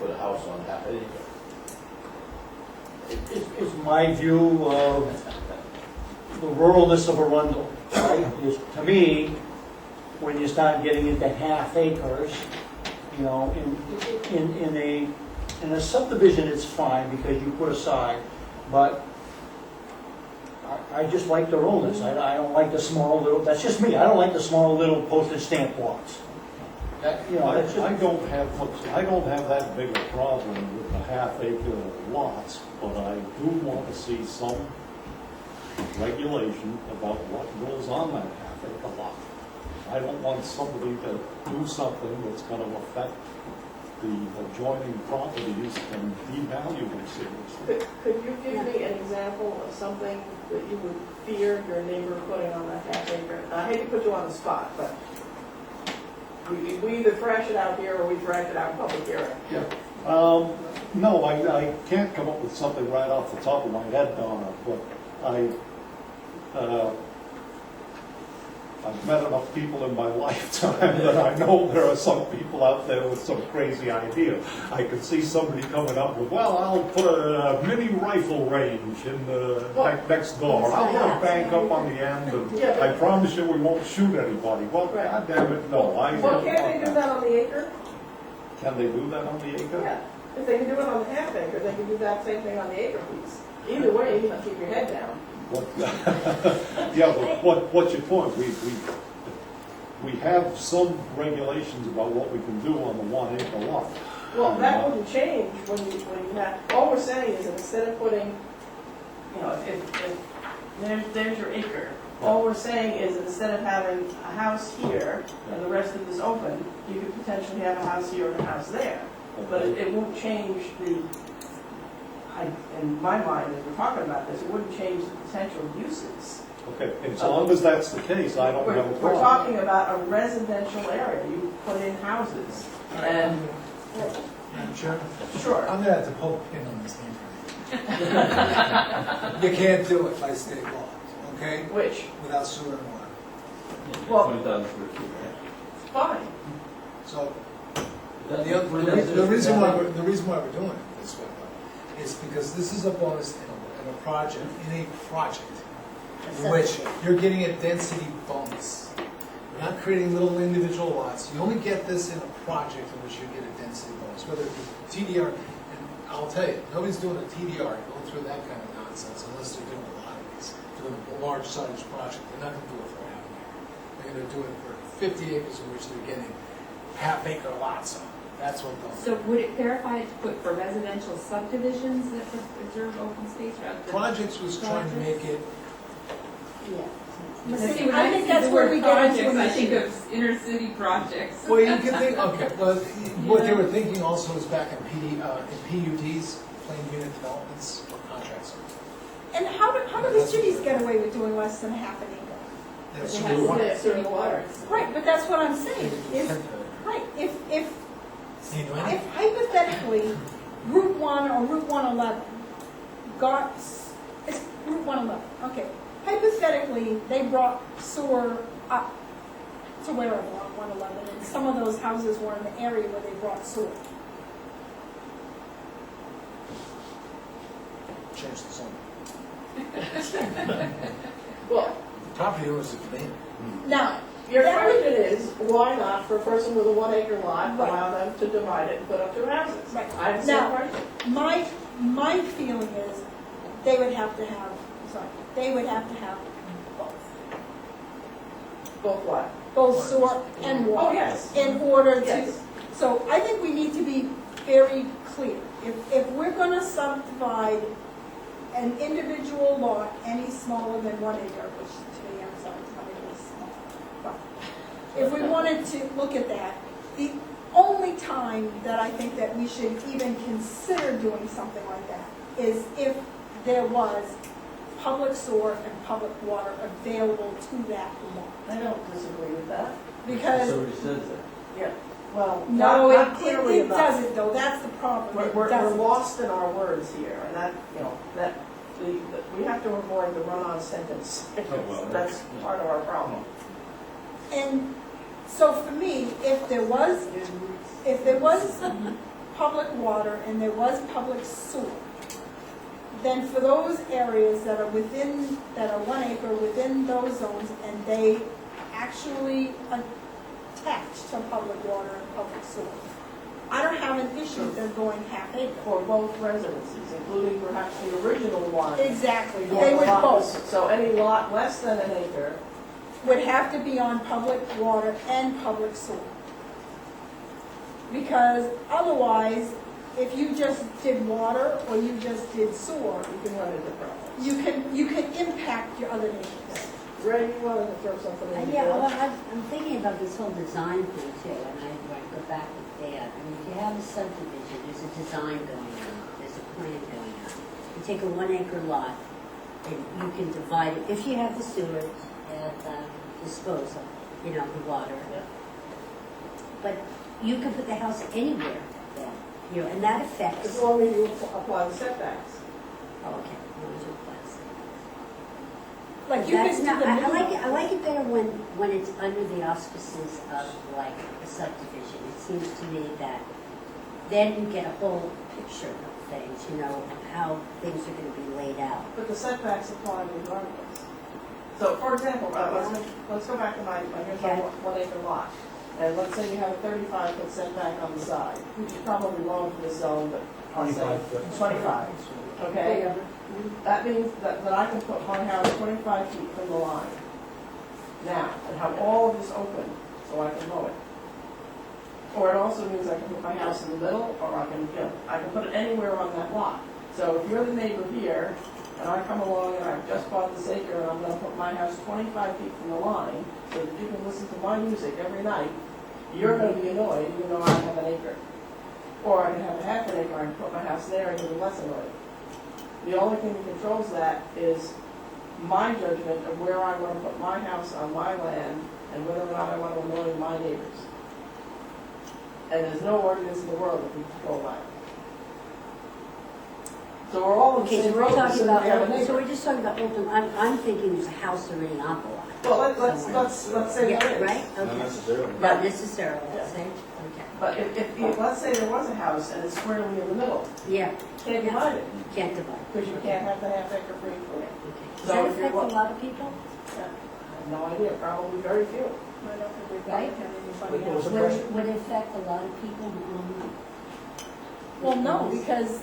put a house on half an acre? It's my view of the ruralness of Arundel, right? Is, to me, when you start getting into half acres, in a subdivision, it's fine because you put aside, but I just like the ruralness. I don't like the small little, that's just me, I don't like the small little postage stamp lots. That's just. I don't have that big a problem with the half-acre lots, but I do want to see some regulation about what goes on that half-acre lot. I don't want somebody to do something that's going to affect the adjoining properties and devalue them seriously. Could you give me an example of something that you would fear your neighbor putting on that half acre? I hate to put you on the spot, but we either thrash it out here or we thrash it out in public hearing. Yeah. No, I can't come up with something right off the top of my head, Donna, but I've met enough people in my lifetime that I know there are some people out there with some crazy idea. I could see somebody coming up with, well, I'll put a mini rifle range in the next door. I'll put a bank up on the end, and I promise you we won't shoot anybody. Well, God damn it, no. Well, can't they do that on the acre? Can they do that on the acre? Yeah. If they can do it on the half acre, they can do that same thing on the acre piece. Either way, you must keep your head down. Yeah, but what's your point? We have some regulations about what we can do on the 1 acre lot. Well, that wouldn't change when you have, all we're saying is that instead of putting, if there's your acre, all we're saying is that instead of having a house here and the rest of this open, you could potentially have a house here and a house there. But it won't change in my mind, as we're talking about this, it wouldn't change the potential uses. Okay, as long as that's the case, I don't have a problem. We're talking about a residential area. You put in houses and, Madam Chair, sure. I'm gonna have to poke a pin on this thing for you. You can't do it by state law, okay? Which, Without sewer and water. Well- 20,000 square feet, right? fine. So, That's- the reason why we're doing it this way though, is because this is a bonus in a project, in which you're getting a density bonus. You're not creating little individual lots. You only get this in a project in which you get a density bonus, whether it be TDR, and I'll tell you, nobody's doing a TDR, going through that kind of nonsense unless they're doing a lot of these, doing a large size project. They're not gonna do it for half an acre. They're gonna do it for 50 acres in which they're getting half acre lots on. That's what they'll. So would it clarify to put for residential subdivisions that preserve open space rather than? Projects was trying to make it, See, when I I think see that's the where word we get into projects, an I think issue. of inner city projects. well, you can think, okay, well, what they were thinking also is back in PUDs, plain unit developments, or contracts. And how do the cities get away with doing less than half an acre? They have They sewer have water. city water. Right, but that's what I'm saying, is, right, if You know any? if hypothetically Route 1 or Route 111 it's Route 111, okay. Hypothetically, they brought sewer up to wherever on 111, and some of those houses were in the area where they brought sewer. Change the zone. Well, Property owners are demanding. Now, your that would- question is, why not for a person with a 1 acre lot, Right. allow them to divide it and put up 2 houses? Right. I have the same Now- question. my feeling is, they would have to have both. Both what? Both sewer and water. Oh, yes. In order to, Yes. so I think we need to be very clear. If we're gonna subdivide an individual lot any smaller than 1 acre, which to me, I'm sorry, it's not really small. But if we wanted to look at that, the only time that I think that we should even consider doing something like that is if there was public sewer and public water available to that lot. I don't disagree with that. Because, So he says that. Yeah. Well, no, not clearly it enough. doesn't though, that's the problem. It We're doesn't. lost in our words here, and that, we have to avoid the run-on sentence. well, That's part of our problem. And so for me, if there was public water and there was public sewer, then for those areas that are 1 acre within those zones, and they actually attach to public water and public sewer, I don't have an issue with them going half acre. For both residencies, including perhaps the original one. Exactly, they would Lot- both, So any lot less than an acre, would have to be on public water and public sewer. Because otherwise, if you just did water or you just did sewer, you can run into problems. you can impact your other neighbors. Ray, you wanted to throw something in? Yeah, Bill? well, I'm thinking about this whole design thing too, and I go back to that. I mean, if you have a subdivision, there's a design going on, there's a plan going on. You take a 1 acre lot, and you can divide it, if you have the sewage at disposal, the water. But you can put the house anywhere then, and that affects. As long as you apply the setbacks. Oh, okay, those are class. Like you That's could not, do the I like it better when it's under the auspices of like a subdivision. It seems to me that then you get a whole picture of things, of how things are going to be laid out. But the setbacks apply regardless. So, for example, let's go back to my here's my Okay. 1 acre lot. And let's say you have a 35-foot setback on the side, which is probably wrong for this zone, but I'll say 25 foot. 25, okay? That means that I can put my house 25 feet from the line now and have all of this open so I can mow it. Or it also means I can put my house in the middle, or I can put it anywhere on that lot. So if you're the neighbor here, and I come along and I've just bought this acre and I'm gonna put my house 25 feet from the line so that you can listen to my music every night, you're gonna be annoyed even though I have an acre. Or I can have a half an acre, I can put my house there and you'll be less annoyed. The only thing that controls that is my judgment of where I want to put my house on my land and whether or not I want to annoy my neighbors. And there's no ordinance in the world that can control that. So we're all in the Okay, so same we're boat, talking so we have a about, so neighbor. we're just talking about open, I'm thinking there's a house already on the lot. Well, let's say Yeah, there is. right? Not Okay. necessarily. Not necessarily, let's Yeah. say, okay. But if let's say there was a house and it's squarely in the middle, Yeah, can't divide it, can't divide. because you can't have the half acre free for it. Okay. Does So that if you're affect a what- lot of people? I have no idea, probably very few. I don't think we've Right? got What anybody was else. the question? Would it affect a lot of people? Well, no, because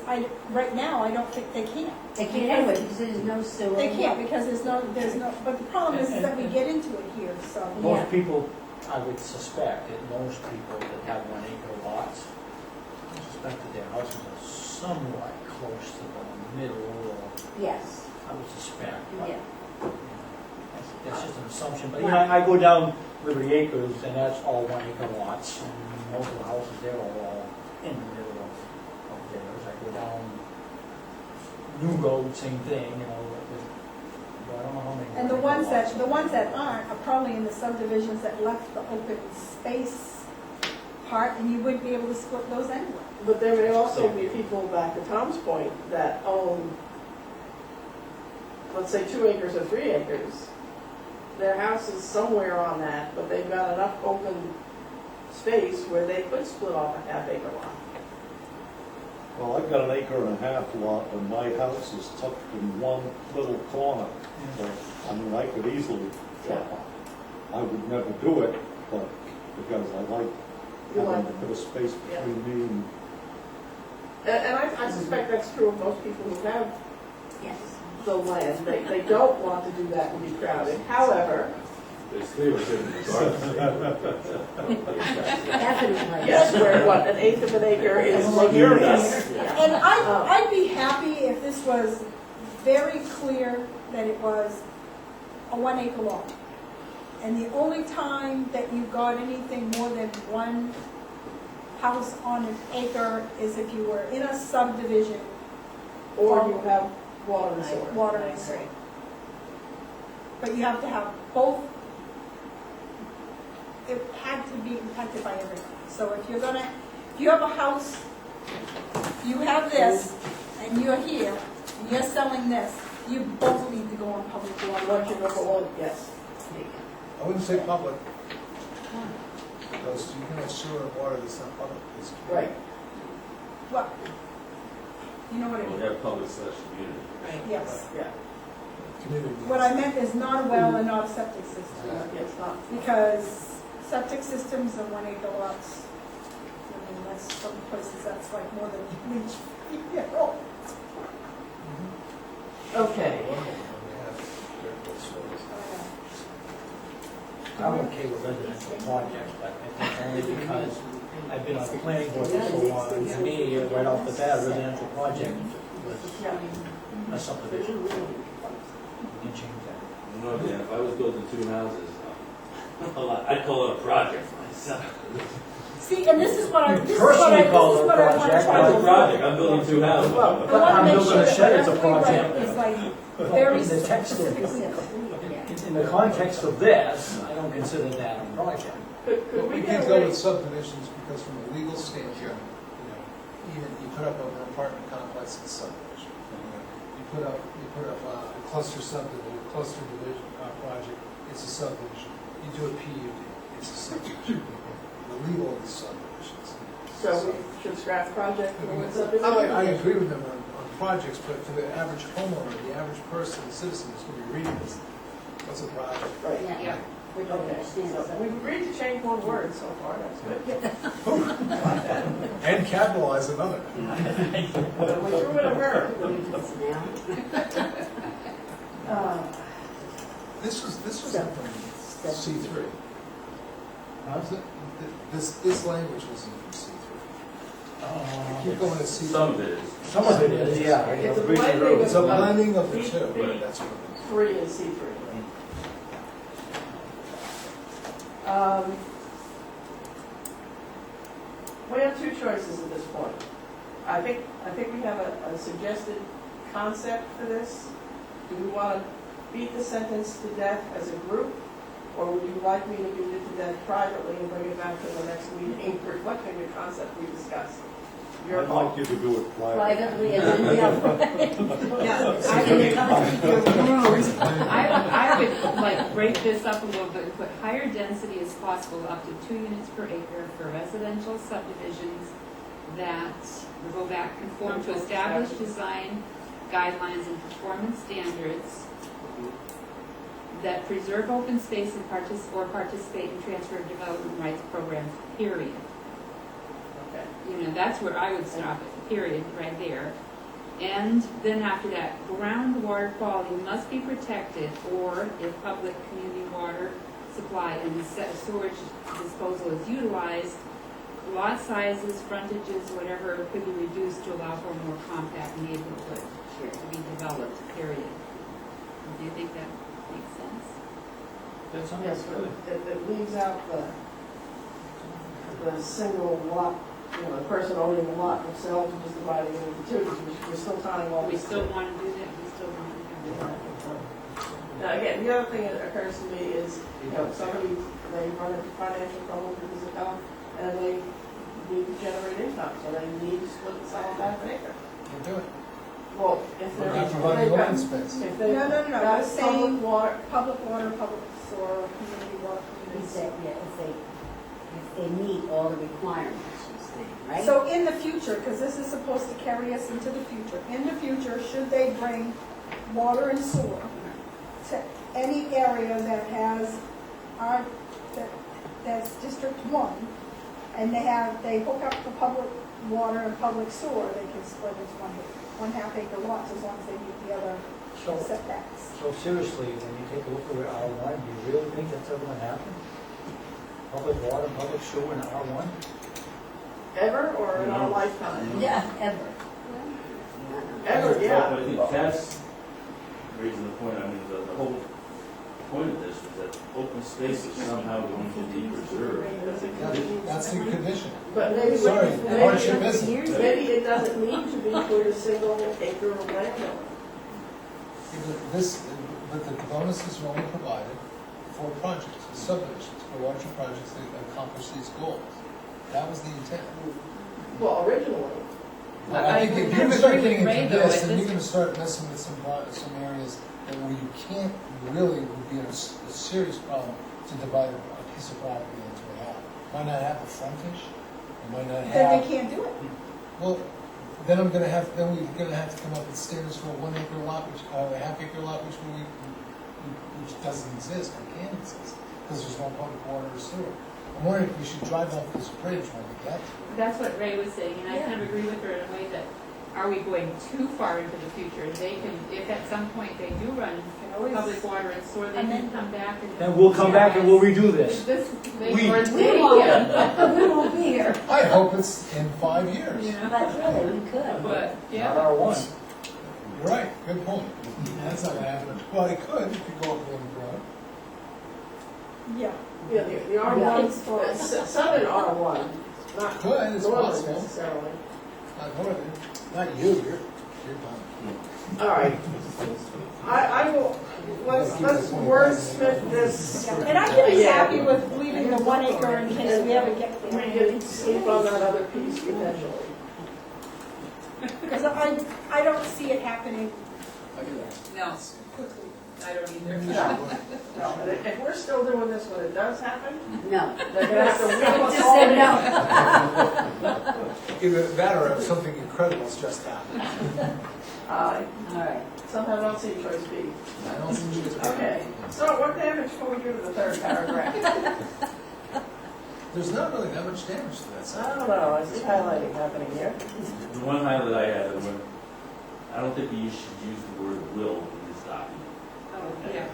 right now, I don't think they can. They can't anyway, because there's no sewer. They can't, because there's no, but the problem is that we get into it here, so. Yeah. Most people, I would suspect that most people that have 1 acre lots, I suspect that their houses are somewhat close to the middle, or Yes, I would suspect. but, yeah. That's just an assumption, but I go down Liberty Acres, and that's all 1 acre lots, and most of the houses there are all in the middle of theirs. I go down New Road, same thing, but I don't know how many. And the 1 ones acre lots that aren't are probably in the subdivisions that left the open space part, and you wouldn't be able to split those anyway. But there may also be people, back to Tom's point, that own, let's say 2 acres or 3 acres, their house is somewhere on that, but they've got enough open space where they could split off a half-acre lot. Well, I've got an 1.5 acre lot, and my house is tucked in one little corner. So, I mean, I could easily, I would never do it, but because I like You having like- a bit of space Yeah. between me and And I suspect that's true of most people who have Yes. the land. They don't want to do that and be crowded. However, It's clear what's in the garden. Definitely. yes, where what, an eighth of an acre is luxurious. And I'd be happy if this was very clear that it was a 1 acre lot. And the only time that you got anything more than one house on an acre is if you were in a subdivision, Or you have water and sewer. water and sewer. But you have to have both. It had to be impacted by everything. So if you're gonna, if you have a house, you have this, and you're here, and you're selling this, you both need to go on public water. Once you go below, yes. I wouldn't say public. Because you can have sewer and water that's not public. It's- Right. Well, you know what I We mean? have public/community. Yes. Yeah. Community. What I meant is not a well and not a septic system. Yeah, it's not. Because septic systems and 1 acre lots, I mean, that's some places that's like more than each, you know. Okay. I'm okay with residential projects, but I think only because I've been on the planning board for so long, to me, right off the bat, a residential project was a subdivision. We can change that. I don't know, Dan, if I was building 2 houses, I'd call it a project myself. See, and this is what I, this is Personally what I call it a want to project. try It's to a project, I'm building 2 houses. Well, I want to I'm make building sure a that shed, it's a whatever we write project. is like very In the text of, specifically clear. in the context of this, I don't consider that a project. Could we We get can't go away? with subdivisions because from a legal standpoint, you know, even you put up an apartment complex, it's subdivision. You put up a cluster subdivision, cluster division, project, it's a subdivision. You do a PUD, it's a subdivision. The legal is subdivisions. So we should scrap project for what's up in I agree with them on projects, but for the average homeowner, the average person, the citizen who's gonna be reading this, what's a project? Right. Yeah. We don't Okay, understand. so we've agreed to change one word so far, that's good. I like that. And capitalize another. But we threw it at her. This was So- from C3. How's it? This language was from C3. Keep going to C3. Some of it is. Some of it is, yeah. It's a blending It's a of blending of the B- two, B- that's what it is. 3 and C3. We have 2 choices at this point. I think we have a suggested concept for this. Do we want to beat the sentence to death as a group? Or would you like me to beat it to death privately and bring it back to the next meeting, reflecting the concept we discussed? Your I'd call. like you to do it Privately, and then, Yeah, I would like break this up a little bit and put higher density as possible, up to 2 units per acre for residential subdivisions that, we'll go back, conform to established design guidelines and performance standards that preserve open space and participate in transfer of development rights programs, period. Okay. You know, that's where I would stop it, period, right there. And then after that, groundwater quality must be protected, or if public community water supply and storage disposal is utilized, lot sizes, frontages, whatever, could be reduced to allow for a more compact neighborhood to be developed, period. Do you think that makes sense? Yes, but it leaves out the single lot, you know, the person owning the lot themselves and just dividing it into 2, because we're still tying all We these. still want to do that, we still want to do that. Now, again, the other thing that occurs to me is, you know, somebody, they run into financial trouble because of health, and they need to generate income, so they need to split the sum of half an acre. We'll do it. Well, if We're they're, not if providing they've got, open space. if they've No, no, no, got we're saying- public water, public sewer, community water, He community said, sewer. yeah, if they meet all the requirements, she's saying, right? So in the future, because this is supposed to carry us into the future, in the future, should they bring water and sewer to any area that has that's District 1, and they hook up the public water and public sewer, they can split it one half acre lots as long as they meet the other So, setbacks. so seriously, when you take a look at R1, do you really think that's ever gonna happen? Public water, public sewer in R1? ever or in our No. lifetime? Yeah, ever. Ever, But yeah. I think Kat's raising the point, I mean, the whole point of this is that open space is somehow going to be preserved as a condition. That's the condition. But maybe, Sorry, the hardship maybe, isn't. maybe it doesn't need to be for a single acre of landowner. But the bonuses are only provided for projects, subdivisions, for larger projects that accomplish these goals. That was the intent. Well, originally, I think if kind you of start agree getting with Ray, into though, this, at then this- you're gonna start messing with some areas that where you can't really, would be a serious problem to divide a piece of property into half. Might not have the frontage, it might not Then they have, can't do it. well, then we're gonna have to come up with standards for a 1 acre lot, which, a half acre lot, which doesn't exist or can't exist, because there's no public water or sewer. I'm wondering if we should drive off this bridge when we get to it. That's what Ray was saying, and I kind of agree with her in a way that, are we going too far into the future? They can, if at some point they do run public water and sewer, they can come back and. Then we'll come back and we'll redo this. This, they, We- or We they won't, can. we won't be here, I hope it's in 5 years. You know, but really, we could. but, Not yeah. R1. You're right, good point. That's not gonna happen. Well, it could, if you go up William Road. Yeah. yeah, the R1, some in R1, not Could, it's northern possible. necessarily. Not northern, not you, you're done. All right. I will, let's wordsmith this. And I can be Yeah. happy with leaving the 1 acre in case we ever get We there. can sleep on that other piece potentially. Because I don't see it happening No, quickly. I don't either. No, and if we're still doing this when it does happen, No. they're gonna have to wheel us Just all said in. no. Either that or if something incredible's just happened. Uh, All right. Somehow I don't see choice B. I don't think you. Okay, so what damage can we do to the third paragraph? There's not really that much damage to that I side. don't know, I see highlighting happening here. The one highlight I had, I don't think you should use the word will in this document. Oh, yeah.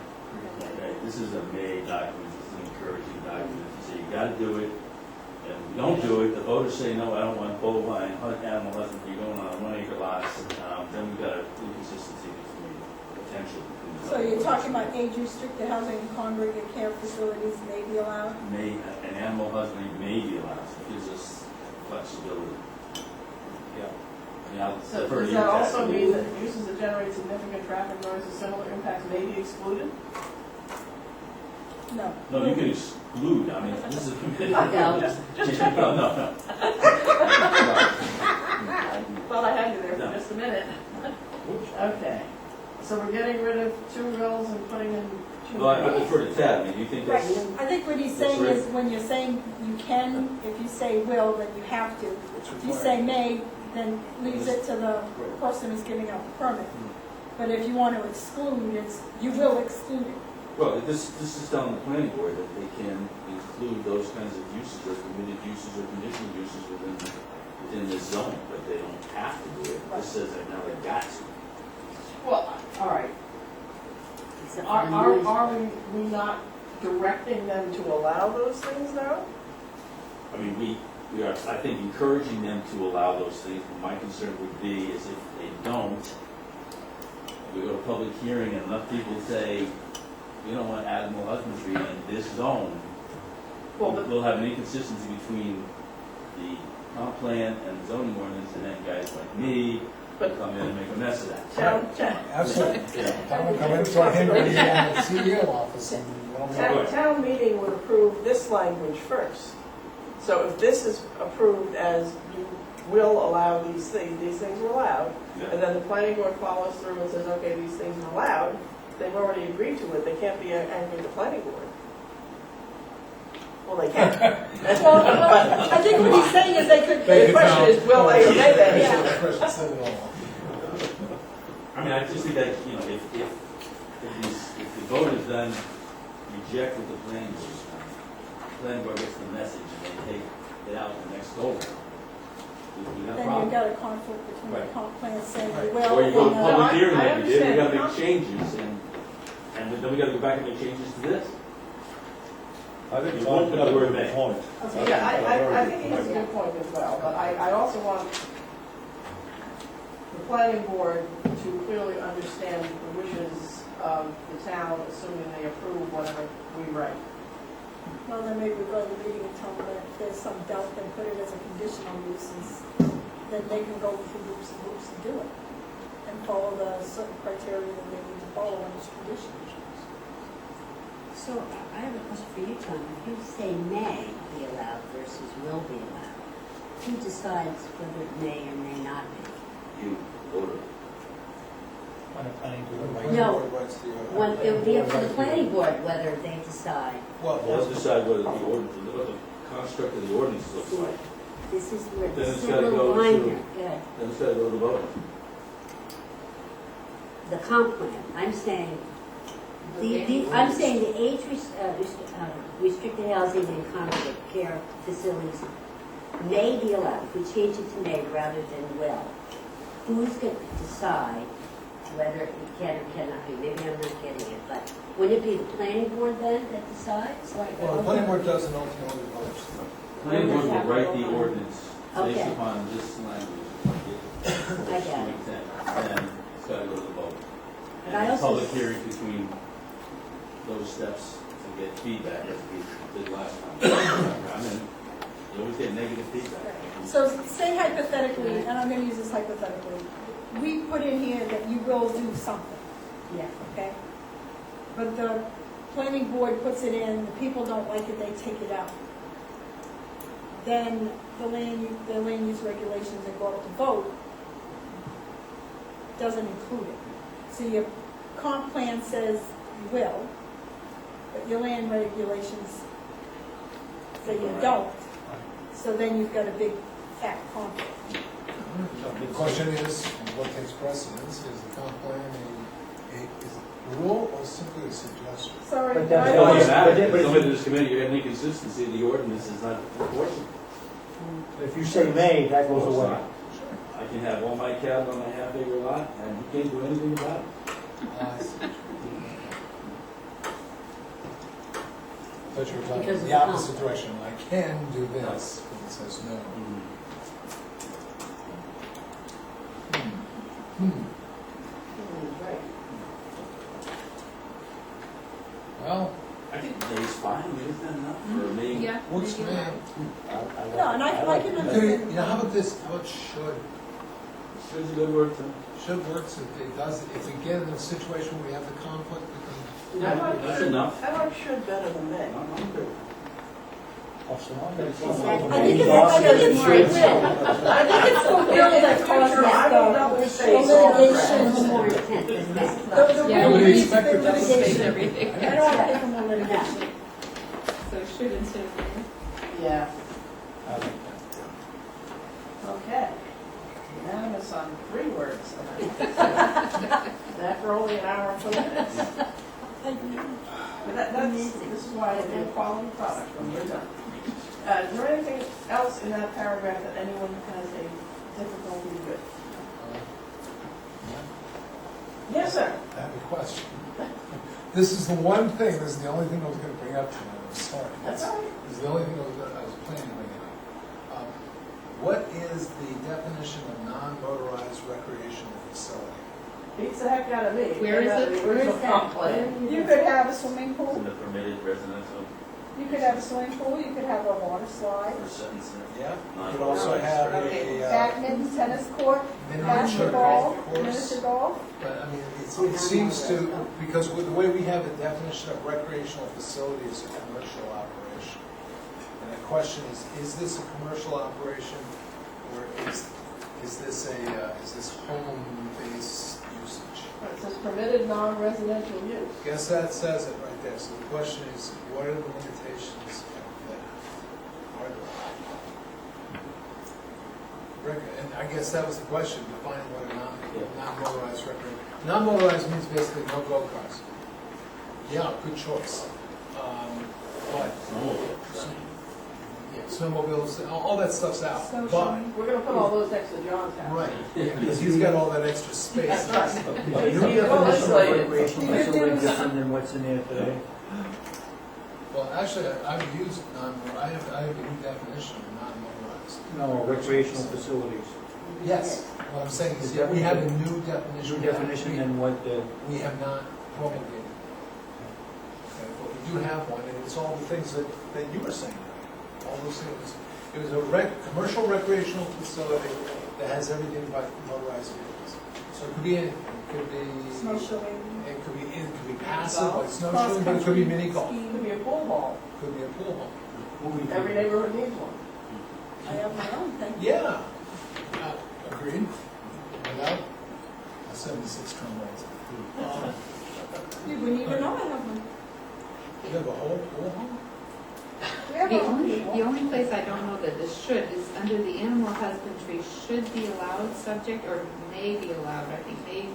Okay, this is a may document, this is an encouraging document. You say you gotta do it, and if you don't do it, the voters say, no, I don't want bovine, animal husbandry going on 1 acre lots, then we've got an inconsistency between, potential. between the So you're voters. talking about age-restricted housing and congregate care facilities may be allowed? May, an animal husbandry may be allowed, so it gives us flexibility. Yeah. Now, So does that also mean that uses that generate significant traffic noise or similar impacts may be excluded? No. No, you can exclude, I mean, this is. No. Just checking. No. Thought I had you there No. for just a minute. Okay, so we're getting rid of 2 wills and putting in 2 Well, I mays. defer to Ted, I mean, do you think Right, that's? I think what he's saying is, when you're saying you can, if you say will, then you have to. If you say may, then leaves it to the person who's giving out the permit. But if you want to exclude, you will exclude it. Well, this is telling the planning board that they can include those kinds of uses or permitted uses or conditional uses within this zone, but they don't have to do it. This says that now they've got to. Well, all right, Except for are we not directing them to allow those things now? I mean, we are, I think, encouraging them to allow those things, but my concern would be is if they don't, we go to public hearing and enough people say, we don't want animal husbandry in this zone, Well, but we'll have an inconsistency between the comp plan and the zoning ordinance, and then guys like me will come in and make a mess of that. Absolutely. Yeah. I'm gonna come into our Henry CEO office and. Town meeting would approve this language first. So if this is approved as you will allow these things are allowed, Yeah. and then the planning board follows through and says, okay, these things are allowed, they've already agreed to it, they can't be angry at the planning board. Well, they can. Well, I think what he's saying is they could. The question is, will they or may they? Yeah. The question said it all. I mean, I just think that, you know, if the vote is done, reject what the planning board is done, the planning board gets the message and they take it out the next go round, we got a Then problem. you've got a conflict between the Right. comp plan saying, Right. well, Or you go to and, public I- hearing I like we did, we understand. gotta make changes, and then we gotta go back and make changes to this. I think You Tom won't put got the a word good may. point. Yeah, I think he has a good point as well, but I also want the planning board to clearly understand the wishes of the town, assuming they approve whatever we write. well, then maybe we go to the meeting and tell them that if there's some doubt, then put it as a conditional use, and then they can go through groups and groups and do it, and follow the certain criteria that they need to follow on each condition. So I have a question for you, Tom. If you say may be allowed versus will be allowed, who decides whether it may or may not be? You voted. On a planning board, The right? planning No. board writes the, One, it would be up to the planning board whether they decide. Well, Let's decide what the construct of the ordinance looks like. This is where, Then this it's is a gotta little go line to- here. Good. Then it's gotta go to the vote. The comp plan, I'm saying, I'm saying the restricted housing and congregate care facilities may be allowed. If we change it to may rather than will, who's going to decide whether it can or cannot be? Maybe I'm not getting it, but wouldn't it be the planning board then that decides? well, the planning board doesn't ultimately vote. Planning board will write the ordinance based Okay. upon this language. I get it. And it's gotta go to the vote. But I And a also public s- hearing between those steps to get feedback, as we did last time. I mean, you always get negative feedback. So say hypothetically, and I'm gonna use this hypothetically, we put in here that you will do something, Yeah. okay? But the planning board puts it in, the people don't like it, they take it out. Then the land use regulations that go up to vote doesn't include it. So your comp plan says you will, but your land regulations say you don't. So then you've got a big fat conflict. The question is, what takes precedence, is the comp plan a rule or simply a suggestion? Sorry, But I that's It don't- doesn't matter. But If if somebody you- in this committee, you have an inconsistency, the ordinance is not enforceable. If you say may, that goes It's away. not. I can have all my cattle on my half-acre lot, and you can't do anything about it. I see. But you're talking Because of the the opposite comp. direction, I can do this, but it says no. Right. Well, I think may's fine, may's not enough for me. Yeah. works for me. No, and I can understand. You know, how about this, how about should? Should's a good word, too. Should works, if it does, if we get in a situation where we have the conflict, we can. I like That's should- enough. I like should better than may. I'm good. Oh, so long as it's Is not- that- I think it's the will. I think it's the will that causes I will double the say litigation. It's more intent than that. The Yeah, will you leads to expect the it to litigation. everything. I don't want to think of more litigation. So should instead of may. Yeah, I like okay. Unanimous on 3 words. After only an hour and 20 minutes. But this is why I do a quality product when we're done. Is there anything else in that paragraph that anyone has a difficulty with? Yes, sir. I have a question. This is the one thing, this is the only thing I was gonna bring up tonight, I'm sorry. That's all right. This is the only thing I was planning to bring up. What is the definition of non-motorized recreational facility? Beats the heck out of me. Where is it? The original comp plan. You could have a swimming It's pool, in the permitted residential you could have a swimming pool, you could have a water slide, first sentence there. Yeah. You could also have a badminton, tennis court, miniature basketball, golf course. miniature golf. But I mean, it seems to, because with the way we have a definition of recreational facility is a commercial operation. And the question is this a commercial operation Or is this home-based usage? It says permitted non-residential use. Guess that says it right there. So the question is, what are the limitations of that? Are there? And I guess that was the question, defining what a non-motorized recreation. Non-motorized means basically no go-karts. Yeah, good choice. But, yeah, snowmobiles, all that stuff's out. So But, We're gonna put all those next to John's house. right, because he's got all that extra space. That's right. Your He's definition of legislated. recreational facility different than what's in there today? Well, actually, I've used I have a new definition of non-motorized. No, recreational facilities. Yes, what I'm saying is, The we have a new definition. New definition than what the, We have not promulgated. Okay, but we do have one, and it's all the things that you were saying. All those things. It was a commercial recreational facility that has everything but motorized vehicles. So it could be anything. It could be. Snowshoeing. It could be passive, like snowshoeing, but it could be mini golf. It could be a pool hall. Could be a pool hall. Every neighborhood needs one. I have my own thing. Yeah. Agreed. Without a 76 trombones. You wouldn't even know I have one. You have a whole pool hall? We have The our own only, people. the only place I don't know that this should is under the animal husbandry should be allowed subject or may be allowed. I think may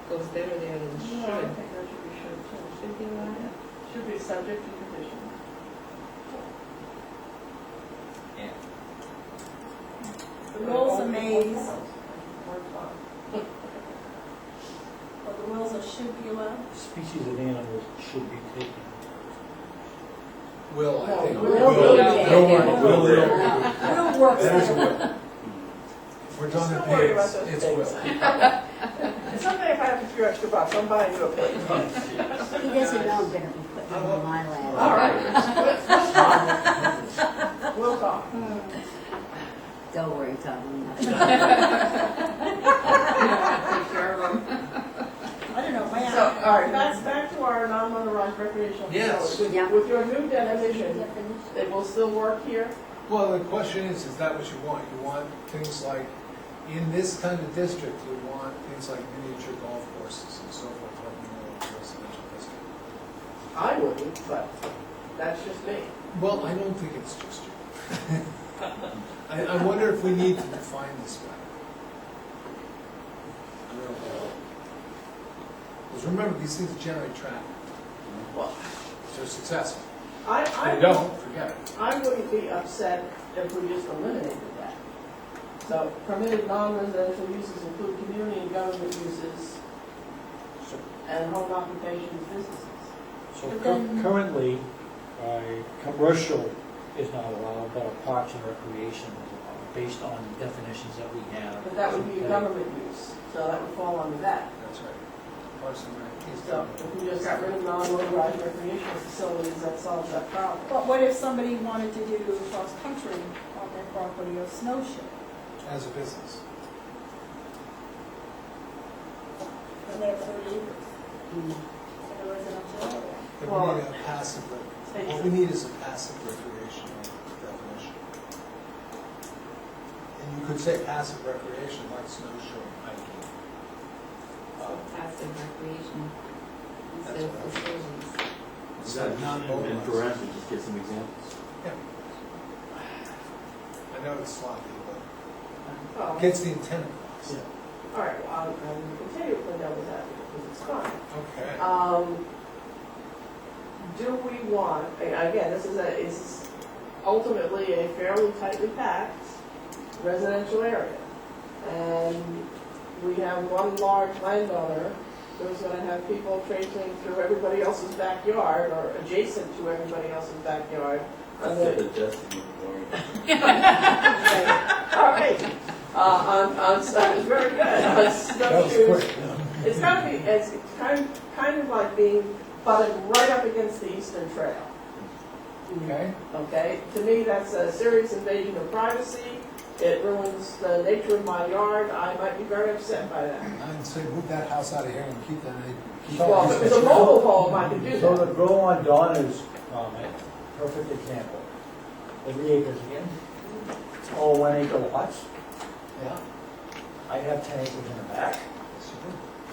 goes better there than No, I should. think that should be should too. Should be allowed. Should be subject to condition. The rules are maze, Works fine. or the rules are should be allowed. species of animals should be taken. Will, I No, think. will. Will. Will works That is a there. will. We're done Don't at worry about pigs, those it's things. will. And someday if I have a few extra bucks, I'm buying you a plate. He doesn't know I'm gonna be putting them on my land. All right. We'll talk. Don't worry, Tom. Take care of them. I don't know, my. So, all right, back to our non-motorized recreational Yes. facilities. Yeah. With your new definition, Definition. they will still work here? Well, the question is that what you want? You want things like, in this kind of district, you want things like miniature golf courses and so forth, like you know, in a residential district. I wouldn't, but that's just me. Well, I don't think it's just you. I wonder if we need to define this better. Because remember, these things generate traffic. Well, If they're successful. If I they don't, forget it. I wouldn't be upset if we just eliminated that. So permitted non-residential uses include community and government uses and home occupations, businesses. So But then- currently, commercial is not allowed, but parks and recreation is allowed, based on definitions that we have. But that would be a government use, so that would fall under that. That's right. Parks and Rec is So government. if we just got rid of non-motorized recreational facilities, that solves that problem. But what if somebody wanted to do cross-country on their property or snowshoe? As a business. And they have 30 acres in a residential area. But Well, we need a passive, what we need is a passive recreational definition. And you could say passive recreation like snowshoeing, hiking. Passive recreation That's instead of what I- facilities. Is that non-motorized? In parentheses, just get some examples. I know it's sloppy, but Well, it gets the intent across. all right, well, I'll continue to play devil's advocate, because it's fun. Okay. Do we want, again, this is ultimately a fairly tightly packed residential area. And we have one large landowner who's gonna have people traipsing through everybody else's backyard or adjacent to everybody else's backyard. That's on the- the Justin All right, that was very good. On That was snowshoes. quick. It's gotta be, it's kind of like being butted right up against the Eastern Trail, Okay. okay? To me, that's a serious invasion of privacy. It ruins the nature of my yard. I might be very upset by that. I'd say move that house out of here and keep that. Well, if it was a mobile home, I could do So that. to go on Donna's comment, perfect example. 30 acres again, all 1 acre lots. Yeah. I have 10 acres in the back,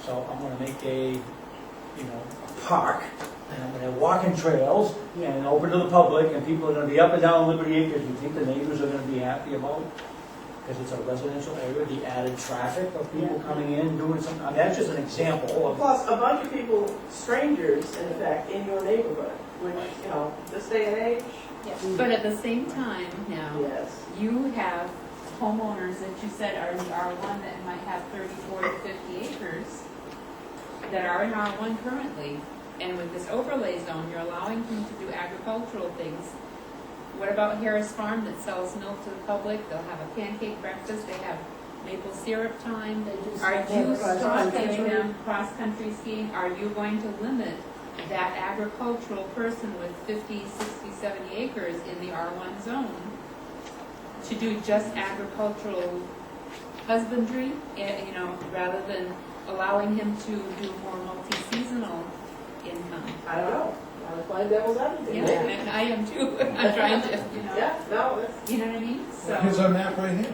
so I'm gonna make a park, and I'm gonna have walking trails, and open to the public, and people are gonna be up and down Liberty Acres. You think the neighbors are gonna be happy about? Because it's a residential area, the added traffic of people coming in, doing something, I mean, that's just an example of. Plus, a bunch of people, strangers, in effect, in your neighborhood, which, this day and age, But at the same time now, yes. you have homeowners that you said are in the R1 that might have 30, 40, 50 acres that are in R1 currently. And with this overlay zone, you're allowing them to do agricultural things. What about Harris Farm that sells milk to the public? They'll have a pancake breakfast, they have maple syrup time. Are you stopping them cross-country skiing? Are you going to limit that agricultural person with 50, 60, 70 acres in the R1 zone to do just agricultural husbandry, rather than allowing him to do more multi-seasonal income? I don't know. I was playing devil's advocate. Yeah, and I am too. I'm trying to, Yeah, no, it's. you know what I mean? Here's So, our map right here.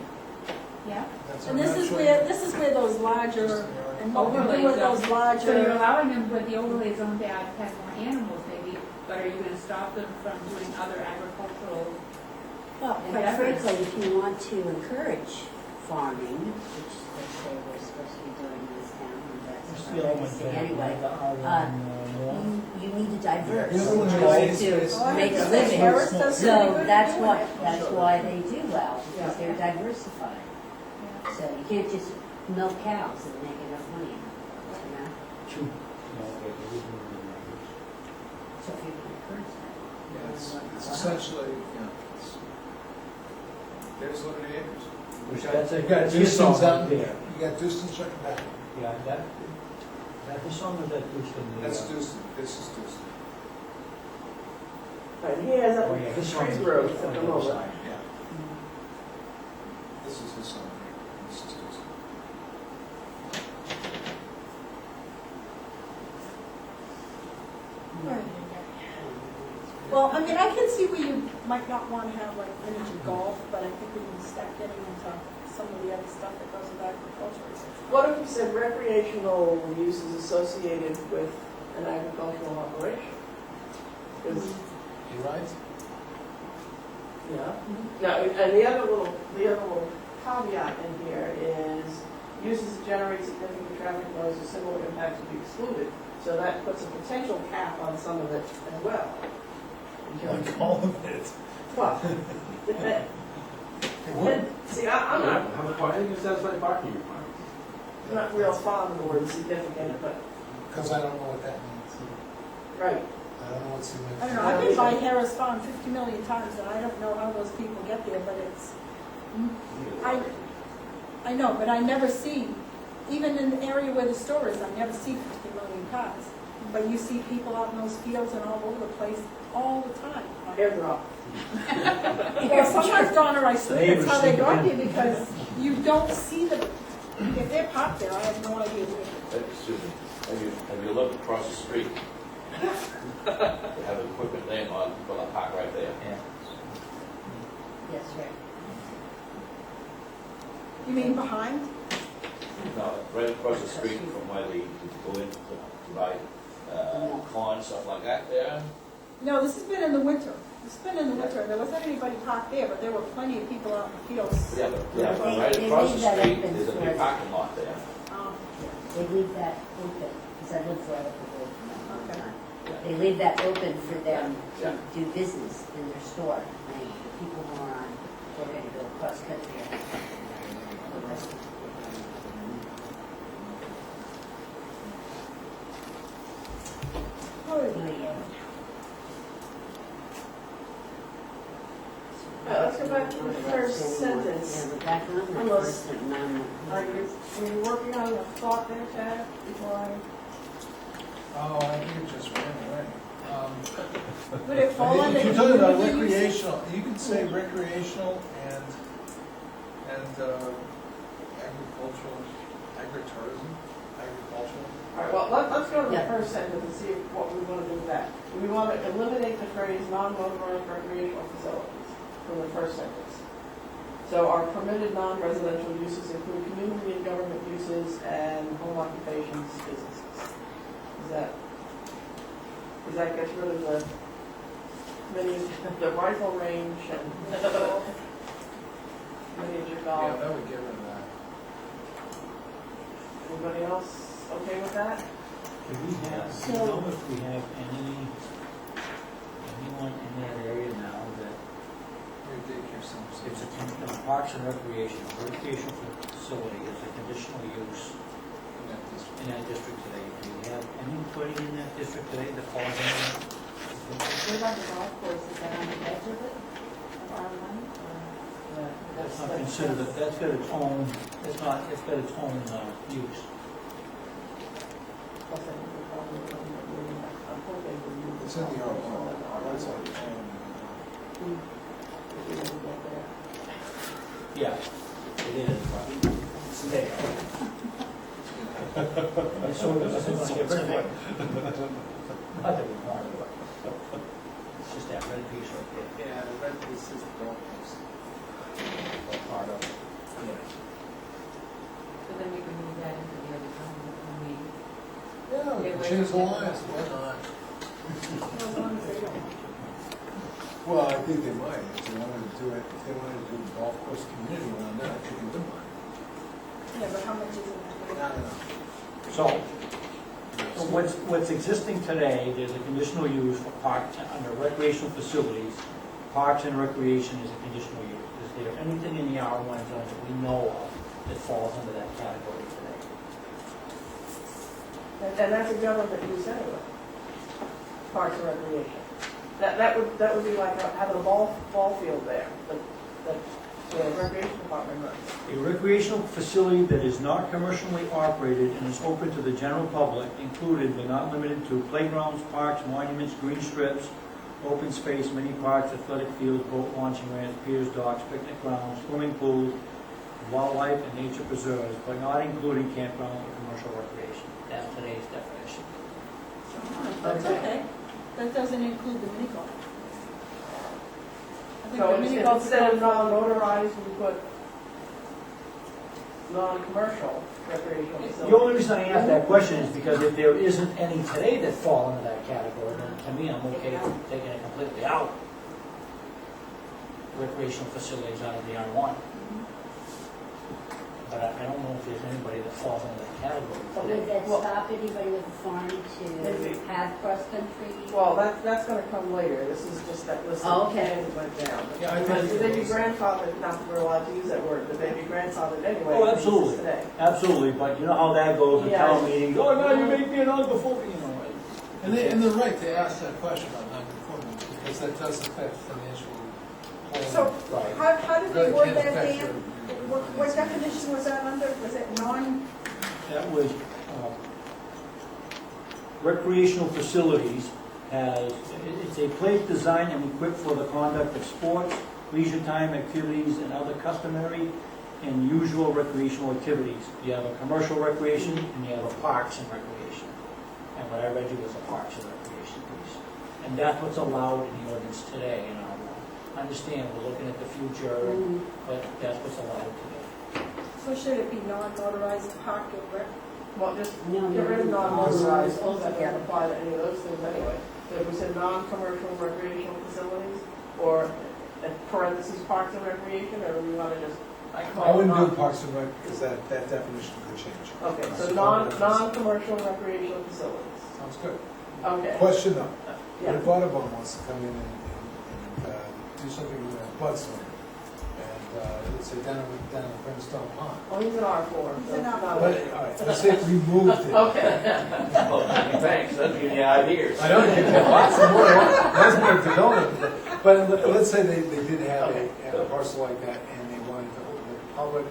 yeah. That's our And this map is showing- where those larger, and what we do Overlay with zone. those So you're larger, allowing them with the overlay zone to have more animals maybe, but are you gonna stop them from doing other agricultural? Well, quite frankly, if you want to encourage farming, which let's say we're supposed to be doing in this town, and It's that's the our only legacy thing, anyway, the R1, you need to diverse. The other one You is- need is- to make a is- living. Harris does So really good that's doing why, it. that's why they do well, because Yeah. they're diversified. So you can't just milk cows and make enough money, you know? two. So if you can encourage that. Yeah, it's essentially, there's Liberty Acres. Which that's a, You got this Houston's song out there. You got Houston checking back. Yeah, that the song of that Houston. That's Houston, this is Houston. And he has Oh, yeah, this song trees is growth on at the the other moment. side. Yeah. This is his song. This is Houston. well, I mean, I can see where you might not want to have like miniature golf, but I think we can start getting into some of the other stuff that goes with agriculture. What if we said recreational uses associated with an agricultural operation? 'Cause, You right? Now, and the other little caveat in here is uses that generate significant traffic noise or similar impacts will be excluded. So that puts a potential cap on some of it as well. Like all of it. Well, see, I'm not, Why didn't you satisfy parking requirements? I'm not real fond of the word significant, but, Because I don't know what that means. right. I don't know what significant. I don't know, I've been by Harris Farm 50 million times, and I don't know how those people get there, but it's, I know, but I never see, even in the area where the store is, I never see 50 million cars. But you see people out in those fields and all over the place all the time. Airdrop. Well, sometimes, Donna, I swear that's how they Neighbors got think there, because you don't see them. If they're parked there, I have no idea where. Excuse me, have you looked across the street? They have equipment laying on, well, a park right there. Yes, right. You mean behind? No, right across the street from where they go in to buy corn, stuff like that there. No, this has been in the winter. This has been in the winter. There wasn't anybody parked there, but there were plenty of people out in the fields. Yeah, but They- right they across the leave that street, open there's a for- big parking lot there. They leave that open, because I live right up the road from them all the Okay. time. They leave that open for them Yeah. to do business in their store. And the people who are on, they're gonna go cross country. Oh, Let's go back to the first sentence. Yeah, the background, the Unless- first amendment. Were you working on a thought there, Chad, before I? Oh, I think it just ran away. Would it fall under? If you're talking about community use? recreational, you could say recreational and agricultural, agritourism, agricultural. All right, well, let's go to the Yeah. first sentence and see what we want to do with that. Do we want to eliminate the phrase non-motorized recreational facilities from the first sentence? So our permitted non-residential uses include community and government uses and home occupations, businesses. Does that get rid of the the rifle range and miniature Yeah, golf? that would get rid of that. Anybody else okay with that? Do we have, do you know if we have anyone in that area now that Your daycare centers. it's a parks and recreation facility is a conditional use In that district. in that district today? Do you have anybody in that district today that falls in that? What about the golf course, is that on the edge of it, of our line? That's not considered, that's got its own, it's not, it's got its own use. It's in the R1. That's like, Yeah, it is, but it's there. And so it doesn't want to get rid of it. Not that we want it, but it's just that red piece right there. yeah, the red piece is the golf course. Part of it. So then we can move that into the other zone when we, Yeah, we can change the lines, why not? As long as they don't. Well, I think they might, if they wanted to do it, if they wanted to do a golf course community around that, I think they would mind. Yeah, but how much is it? Not enough. So what's existing today, there's a conditional use for parks, under recreational facilities, parks and recreation is a conditional use. Is there anything in the R1 zone that we know of that falls under that category today? And that's a government use anyway, parks and recreation. That would be like having a ball field there, that the recreation department runs. A recreational facility that is not commercially operated and is open to the general public, included but not limited to playgrounds, parks, monuments, green strips, open space, mini parks, athletic fields, boat launching ramps, piers, docks, picnic grounds, swimming pools, wildlife and nature preserves, but not including campgrounds or commercial recreation. That's today's definition. That's okay. That doesn't include the mini golf. I think So the mini golf. instead of non-motorized, we put non-commercial recreational The facilities. only reason I ask that question is because if there isn't any today that fall into that category, then to me, I'm okay with taking it completely out. Recreational facilities out of the R1. But I don't know if there's anybody that falls into that category But would today. that Well- stop anybody with a farm Maybe. to have cross-country? Well, that's gonna come later, this is just that list Oh, of okay. things that went down. Yeah, I think- Would they be grandfathered, not that we're allowed to use that word, but they'd be grandfathered anyway. Oh, as absolutely. Today. Absolutely, but you know how that goes in Yeah. town meetings, oh, no, you make me a non-conforming, you know. And they're right to ask that question about non-conformity, because that does affect financial. So, Right. how did they word that, Dan? What definition was that under? Was it non, That was, recreational facilities has, it's a place designed and equipped for the conduct of sports, leisure time activities, and other customary and usual recreational activities. You have a commercial recreation and you have a parks and recreation. And what I read you was a parks and recreation piece. And that's what's allowed in the ordinance today in our law. Understand, we're looking at the future, but that's what's allowed today. so should it be non-motorized park and rec? Well, just No, get rid of no, non-motorized, no, that yeah. doesn't apply to any of those things anyway. So if we said non-commercial recreational facilities, or parentheses parks and recreation, or do we want to just? I wouldn't do Parks and Rec, because that definition could change. Okay, so That's non-commercial recreational facilities. Sounds good. Okay. Question though, Yeah. what if Audubon wants to come in and do something with a bud swing? And let's say down in Brimstone Pond. Well, he's an R4. He's so an it's R4. not- But, all right, let's say if we moved it. Okay. Oh, thanks, that's giving you ideas. I don't think there lots of more, that's more development. But let's say they did have a parcel like that and they wanted to open it public,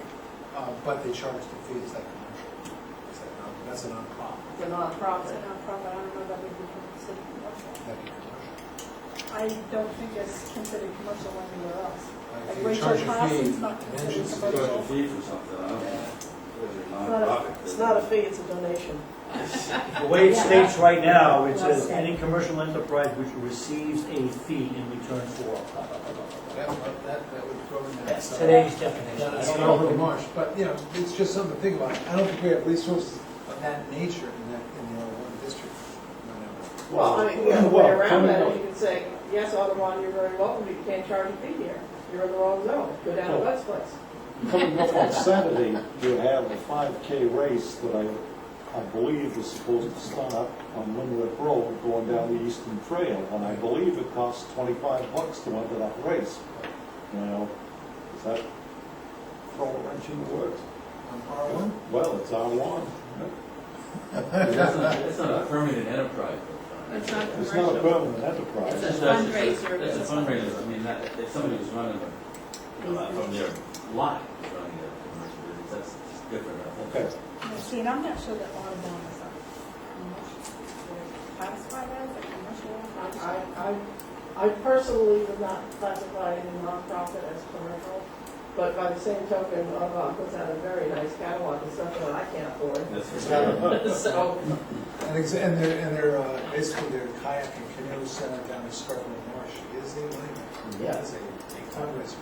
but they charged the fee, is that commercial? Is that not, that's a non-profit, It's a It's non-profit. a non-profit, I don't know that would be considered commercial. that'd be commercial. I don't think it's considered commercial anywhere else. Like, Like if you Rachel charge a fee, Carson's not and considered entrance fee, Charge a commercial. fee for something, I don't know. Whether It's not a fee, it's a donation. The way it states right now, it Well says, said. any commercial enterprise which receives a fee in return for. That would throw in that. That's today's definition. I That's don't not know really who- much, but, you know, it's just something to think about. I don't think we have resources of that nature in the R1 district. Well, I mean, the other way Well, around coming that, up- you could say, yes, Audubon, you're very welcome, but you can't charge a fee here. You're in the wrong zone. Go down to Bud's place. Coming up on Saturday, you have a 5K race that I believe is supposed to start on Limerick Road going down the Eastern Trail, and I believe it costs $25 to enter that race. Now, does that throw a wrench in the works? On R1? Well, it's R1. It's not a permanent enterprise. It's not It's not a commercial. permanent enterprise. It's a fundraiser. That's a fundraiser, I mean, that, if somebody was running from their lot, was running their commercial business, that's different, I think. Okay. Yeah, see, and I'm not sure that Audubon is a commercial, classified as a commercial. I personally would not classify it in nonprofit as commercial, but by the same token, Audubon puts out a very nice catalog of stuff that I can't afford. That's for sure. So, And their basically their kayak and canoe center down in Scarlet Marsh is a money. Yeah. It's a fundraiser.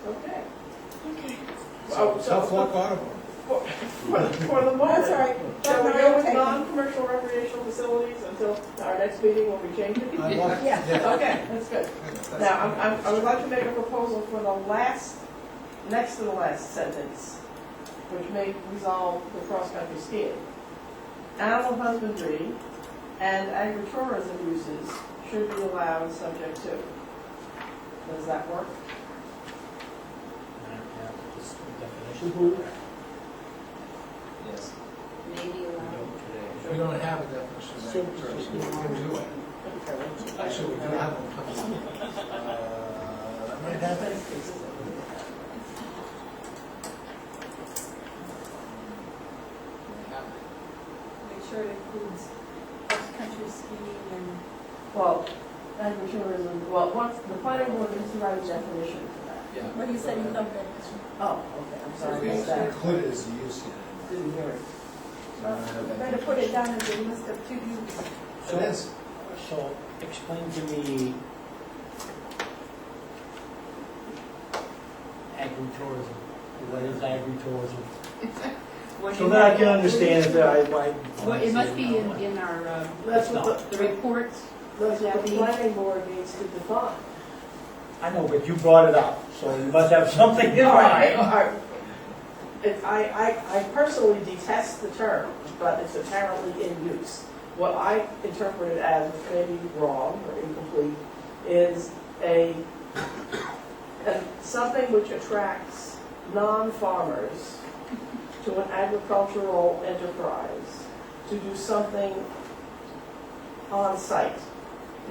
okay. Okay. So Flock Audubon. For the moment, That's all right. shall we That's go with okay. non-commercial recreational facilities until our next meeting when we change it? I love it. Yeah. Okay, that's good. That's- Now, I would like to make a proposal for the last, next to the last sentence, which may resolve the cross-country skiing. Animal husbandry and agritourism uses should be allowed subject to. Does that work? Just the definition. Yes. Maybe allowed. We don't have a definition of agritourism. We can do it. Actually, we do have one coming up. I might have it. Make sure it includes cross-country skiing and, Well, agritourism, well, once, the planning board needs to write a definition for that. Yeah. well, you said you thought that. Oh, okay, I'm sorry, I We missed that. include it as a use here. Didn't hear it. Better put it down as a list of to use. It is. So explain to me agritourism. What is agritourism? What So you that I have- can understand that I. Well, it must be in our, That's No. what the report. that's what That the be- planning board needs to define. I know, but you brought it up, so you must have something in All right, mind. all right. I personally detest the term, but it's apparently in use. What I interpret it as, which may be wrong or incomplete, is something which attracts non-farmers to an agricultural enterprise to do something on site.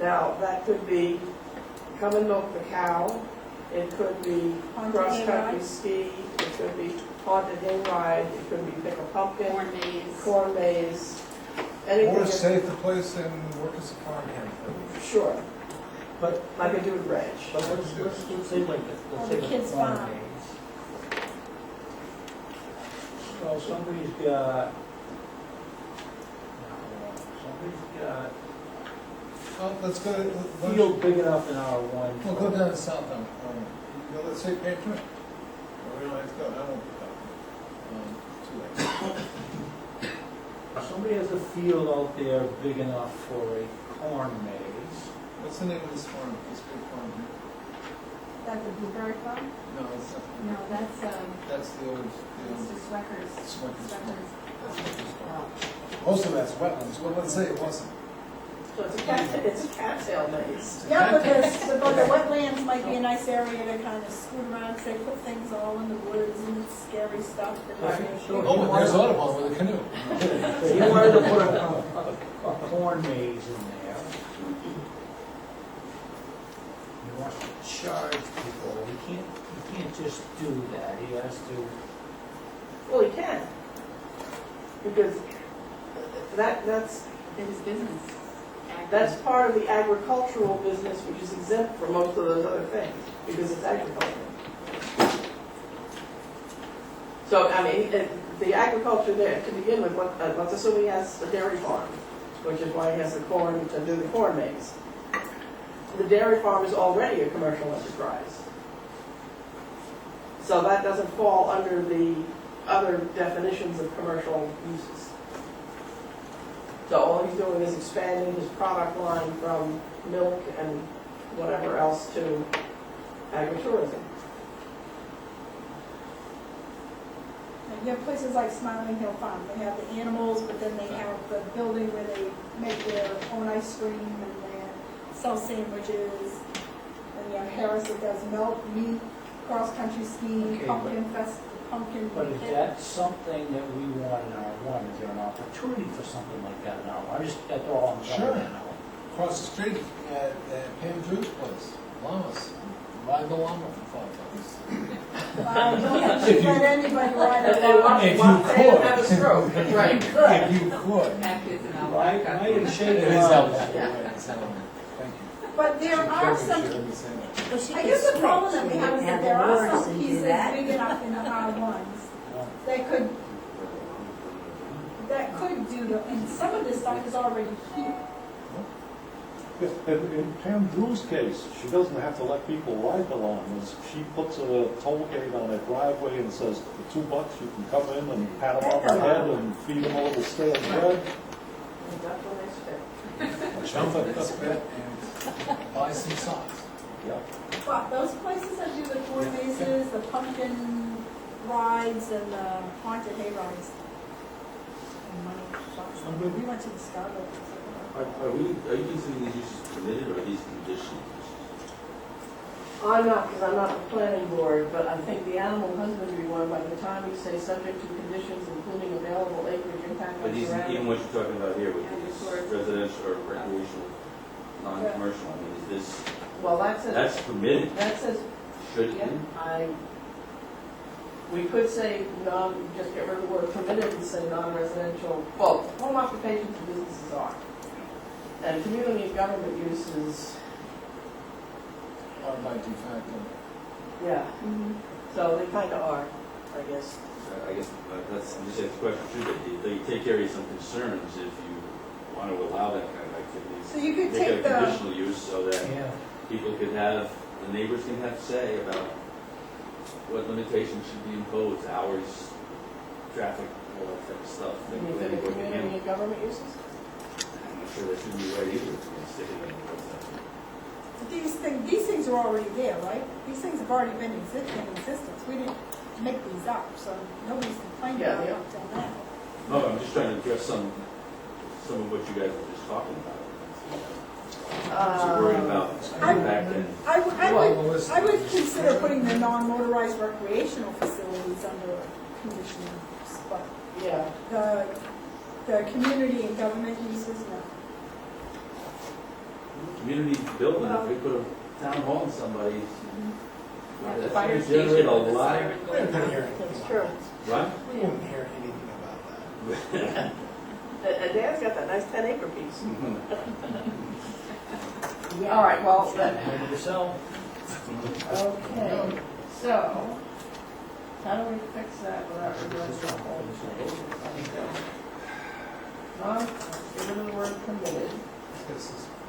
Now, that could be come and milk the cow, it could be Haunted cross-country hayride. ski, it could be haunted hayride, it could be pick a pumpkin, Corn maze. corn maze, anything. Or that- save the place and work as a farmhand. Sure, But, like a dude ranch. but let's say like, Or let's the say kids' the farm farm. days. So somebody's got, Well, let's go, a field big enough in our one. we'll go down to Southdown. Let's say Patriot. Or we don't have to go, I won't go. Too late. If somebody has a field out there big enough for a corn maze, What's the name of this farm, this big farm here? That's the Blueberry Farm? No, it's not. No, that's, That's the old, it's the Sweckers. Smucker's farm. Sweckers. That's Smucker's farm. Most of that's wetlands, well, let's say it wasn't. So it's a cattail maze. Yeah, but the wetlands might be a nice area to kind of scoot around, say, put things all in the woods and scary stuff. So- Oh, there's Audubon with a canoe. if you wanted to put a corn maze in there, you want to charge people, you can't just do that, he has to. Well, he can. Because that's It's business. That's part of the agricultural business, which is exempt from most of those other things, because it's agriculture. So, I mean, the agriculture there, to begin with, let's assume he has a dairy farm, which is why he has the corn, to do the corn maze. The dairy farm is already a commercial enterprise. So that doesn't fall under the other definitions of commercial uses. So all he's doing is expanding his product line from milk and whatever else to agritourism. And you have places like Smiling Hill Farm, they have the animals, but then they have the building where they make their own ice cream and they sell sandwiches. And you have Harris that does milk, meat, cross-country skiing, Okay, pumpkin. But is that something that we want in R1? Is there an opportunity for something like that in R1? That's all I'm Sure. saying now. Across the street at Pam Drew's place, llamas, ride the llama for $5. Don't let anybody ride And a then llama. If you watch them could. have a stroke, right? If you could. That is an Why didn't shade It it is out? out. Yeah. Thank you. But there are some, Well, she I could guess the switch. problem that we You have could is that have there the are doors some and do pieces that. big enough in the R1s that could do the, and some of this stuff is already here. In Pam Drew's case, she doesn't have to let people ride the llamas. She puts a toll gate on a driveway and says, for $2 you can come in and pat them on the head and feed them a little stale bread. That's what they say. Jump at this bit and buy some socks. Yeah. But those places that do the corn mazes, the pumpkin rides, and the haunted hay rides. And money shots. We went to the Scarborough. Are you considering these uses permitted or are these conditional uses? I'm not, because I'm not the planning board, but I think the animal husbandry one, by the time you say subject to conditions including available acreage impact But on these, even surrounding. what you're talking about here with And these the sort of- residential or recreational, non-commercial, I mean, is this, Well, that says, that's permitted? that says, Should it yeah, be? we could say just get rid of the word permitted and say non-residential, well, home occupations and businesses are. And community and government uses, Or by de facto. yeah, so they kind of are, I guess. I guess that's, I'm just asking the question, should they take care of some concerns if you want to allow that kind of activities? So you could Make take it a the, conditional use so that Yeah. people could have, the neighbors can have say about what limitations should be imposed, hours, traffic, all that type of stuff. You mean for the community and government uses? I'm not sure that should be right either. Sticking in with that. these things are already there, right? These things have already been in existence. We didn't make these up, so nobody's complained Yeah, about it yeah. until now. No, I'm just trying to address some of what you guys were just talking about. So worried about impact and. I would consider putting the non-motorized recreational facilities under conditional use, but Yeah, the community and government uses, no. Community building, if we put a town hall in somebody's, Yeah, the that's fire gonna station generate a with the lot. siren We going didn't off. hear anything that's about true. Right? We didn't hear anything about that. And Dan's got that nice 10-acre piece. Yeah. All right, well, then, Help yourself. okay, so, how do we fix that without redoing the whole? Get rid of the word permitted,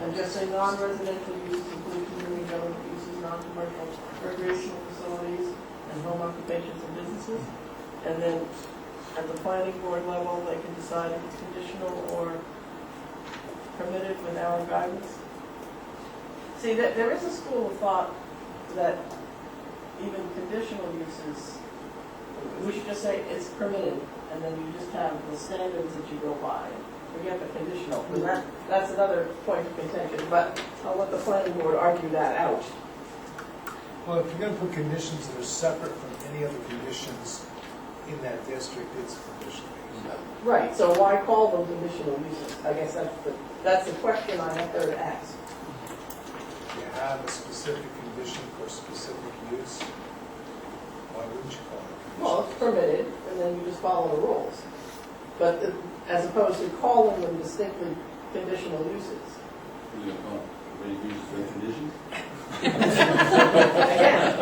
and just say non-residential uses include community government uses, non-commercial recreational facilities, and home occupations and businesses. And then, at the planning board level, they can decide if it's conditional or permitted with our guidance. See, there is a school of thought that even conditional uses, we should just say it's permitted, and then you just have the standards that you go by. Forget the conditional, and that's another point of contention, but I'll let the planning board argue that out. Well, if you're gonna put conditions that are separate from any other conditions in that district, it's conditional use. Right, so why call them conditional uses? I guess that's the question I have there to ask. If you have a specific condition for specific use, why wouldn't you call it conditional? Well, it's permitted, and then you just follow the rules. But as opposed to calling them distinctly conditional uses. We're gonna call it, ready to use for conditions? Again,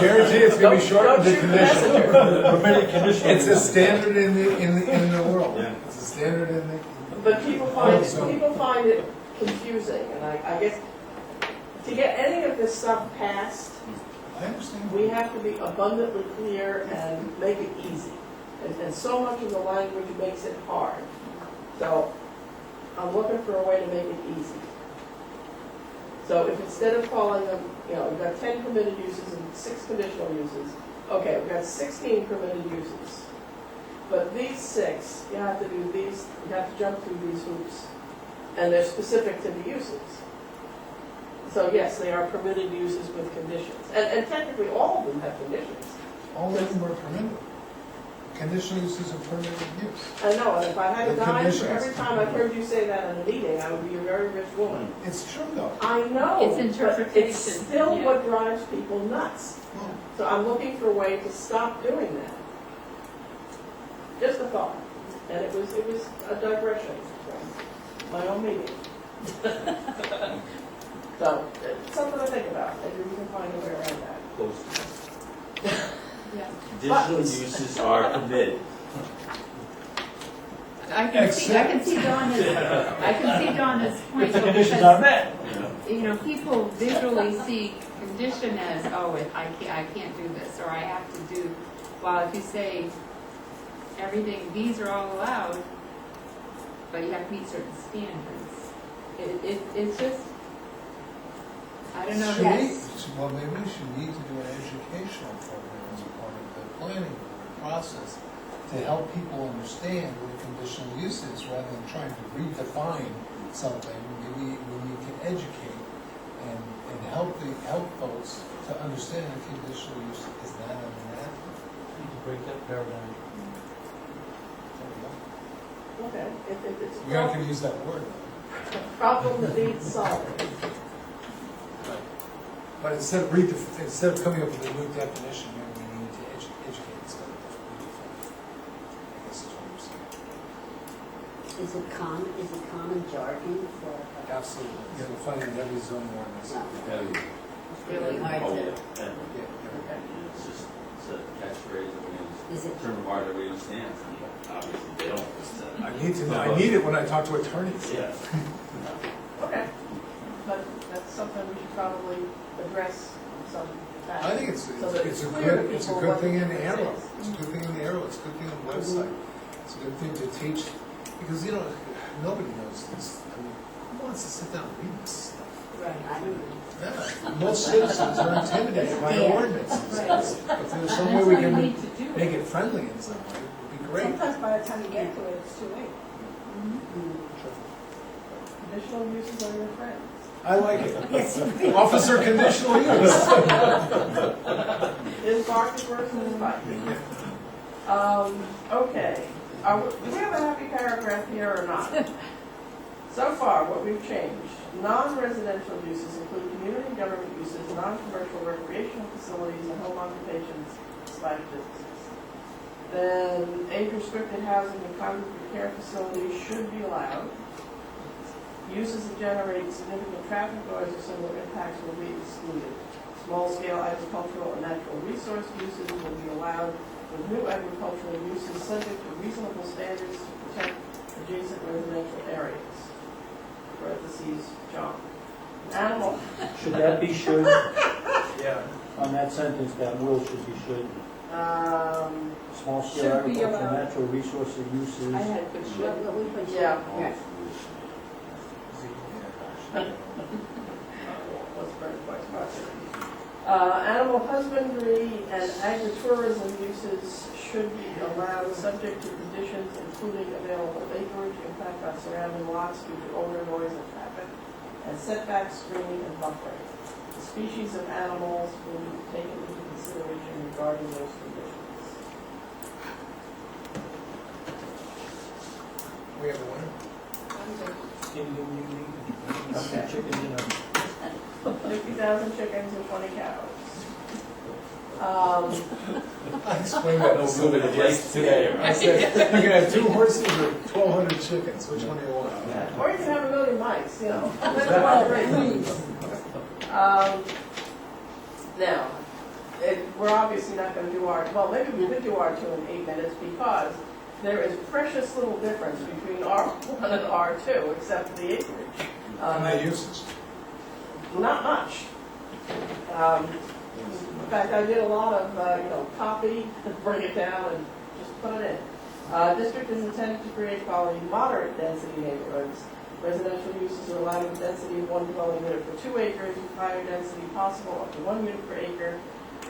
Guarantee it's gonna be short Don't of the shoot the condition. messenger. Permitted conditional. It's a standard in the world. Yeah. It's a standard in the. But people find it confusing, and I guess, to get any of this stuff passed, I understand. we have to be abundantly clear and make it easy. And so much of the language makes it hard. So I'm looking for a way to make it easy. So if instead of calling them, we've got 10 permitted uses and 6 conditional uses, okay, we've got 16 permitted uses. But these 6, you have to do these, you have to jump through these hoops, and they're specific to the uses. So yes, they are permitted uses with conditions. And technically, all of them have conditions. All of them are permitted. Conditional uses are permitted use. I know, and if I had a The dime for conditions. every time I heard you say that in a meeting, I would be a very rich woman. It's true though. I know. It's but interpretation, It's still yeah. what drives people nuts. So I'm looking for a way to stop doing that. Just a thought. And it was a digression from my own meeting. So, it's something to think about. Maybe we can find a way around that. Close. Yeah. Conditional uses are permitted. I can see Donna's point, though, Conditions are because, met. people visually see condition as, I can't do this, or I have to do, while if you say everything, these are all allowed, but you have to meet certain standards. It's just, I don't know, Well, maybe we should need to do an educational program as a part of the planning process to help people understand what a conditional use is rather than trying to redefine something. Maybe we need to educate and help folks to understand a conditional use is that and that. Need to break that paradigm. Okay, if it's You're not going to use that word. a problem that needs solving. But instead of coming up with a new definition, maybe we need to educate instead of redefine. I guess is what I'm saying. Is it common jargon for? Absolutely. You'll find it in every zone ordinance. It's really hard Oh, to. yeah. And it's just, it's a catchphrase that we Is it- term of art that we understand. Obviously, they don't. I need it when I talk to attorneys. Yeah. Okay. But that's something we should probably address some fashion. I think it's So that a clear to good people thing what in the the Arrow. difference It's a good thing in the Arrow. It's a good thing on the website. It's a good thing to teach because nobody knows this. I mean, who wants to sit down and read this stuff? right. I don't know. Yeah, most citizens are intimidated by Yeah. ordinances. Right. If there's some And way we that's what you can need to do. make it friendly in some way, it would be great. Sometimes by the time you get to it, it's too late. Conditional uses are your friends. I like it. Yes. Officer conditional use. Is barking worse than biting? Okay. Do we have a happy paragraph here or not? So far, what we've changed, non-residential uses include community government uses, non-commercial recreational facilities, and home occupations/businesses. Then age-restricted housing and congregate care facilities should be allowed. Uses that generate significant traffic noise or similar impacts will be excluded. Small-scale agricultural and natural resource uses will be allowed, with new agricultural uses subject to reasonable standards to protect adjacent residential areas. Parentheses, John. Animal. Should that be should? Yeah. On that sentence, that will should be should. Small scale Should be agricultural, allowed. natural resources uses. I had put should. What we put. Yeah. Yeah. What's very quite possible. Animal husbandry and agritourism uses should be allowed subject to conditions including available acreage, impact on surrounding lots due to odor, noise, and traffic, and setback screening and buffering. The species of animals will be taken into consideration regarding those conditions. We have a winner. Okay. Chicken dinner. 50,000 chickens and 20 cows. I explained that. No good advice today, I said, you can have 2 horses or 1,200 chickens, which one do you want? Or you can have a million mice, That's one great. Now, we're obviously not gonna do well, maybe we could do R2 in 8 minutes because there is precious little difference between R1 and R2, except for the acreage. And their uses. Not much. In fact, I did a lot of, copy, bring it down, and just put it in. District is intended to create quality moderate density neighborhoods. Residential uses are allowed a density of 1 dwelling unit per 2 acres, with higher density possible up to 1 unit per acre.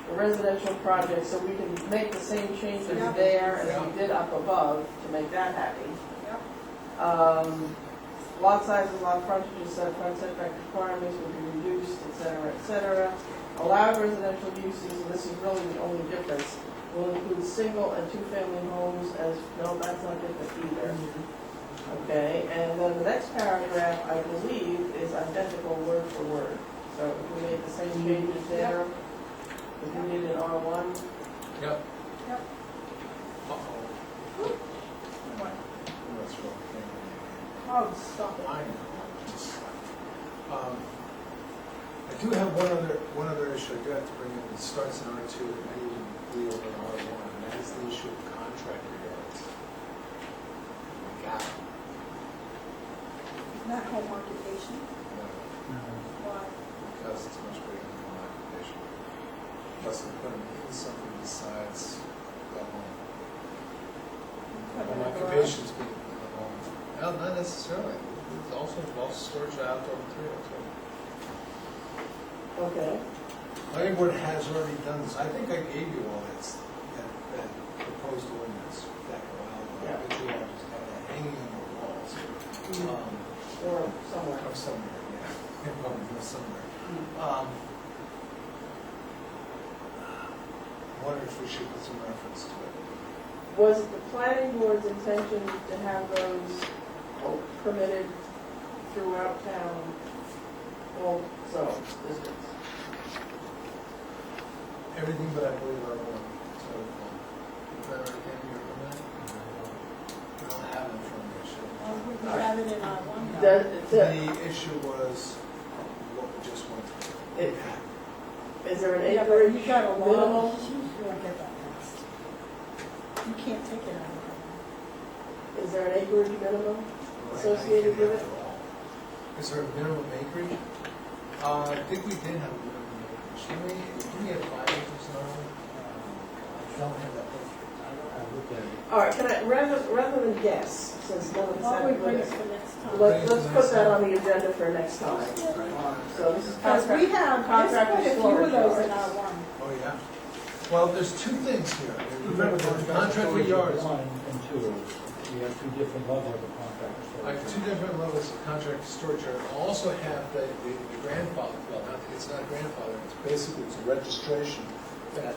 For residential projects, so we can make the same changes Yep. there as we did up above to make that happy. Yep. Lot sizes, lot frontages, front setback requirements will be reduced, et cetera, et cetera. Allowed residential uses, and this is really the only difference, will include single and two-family homes as, no, that's not different either. Okay, and then the next paragraph, I believe, is identical word for word. So if we make the same changes there, if we did in R1, Yep. Yep. Uh-oh. What? That's wrong. Oh, stop it. I know. I do have one other issue I do have to bring up. It starts in R2 and maybe we can deal with R1, and that is the issue of contractor yards. We got it. Not home occupation. No, Why? because it's much bigger than home occupation. Plus, we put them in something besides the home. Put it in Home a garage. occupation's been in the home. No, not necessarily. It also involves storage of outdoor materials. So okay. planning board has already done this. I think I gave you all that proposed ordinance back a while ago. Yeah. But you all just have that hanging on the walls. Or somewhere. Or somewhere, yeah. Probably go somewhere. Mm. I wonder if we should put some reference to it. Was it the planning board's intention to have those permitted throughout town, all zones, districts? Everything but I believe R1. So, is that right, Ken? You remember that? I don't have it in front of me, so. We have it in R1 now. The issue was what we just went through. It- Is there an Yeah, but acreage you got a lot minimum? of, you won't get that fast. You can't take it out of Is there an acreage minimum associated with it? Is there a minimum acreage? I think we did have a minimum acreage. Didn't we have 5 acres now? I don't have that picture. I looked at it. All right, can I, rather than guess, since none of us Why have don't we bring it this, for next time? let's put that on the agenda for next time. So this is Because we have, there's contractor quite a few storage of those in yards. R1. Oh, yeah. Well, there's two things here. Remember, there's contractor yards. One and two, we have two different levels of contractor storage. Like two different levels of contractor storage yard. I also have the grandfather, well, it's not grandfather, it's basically, it's a registration that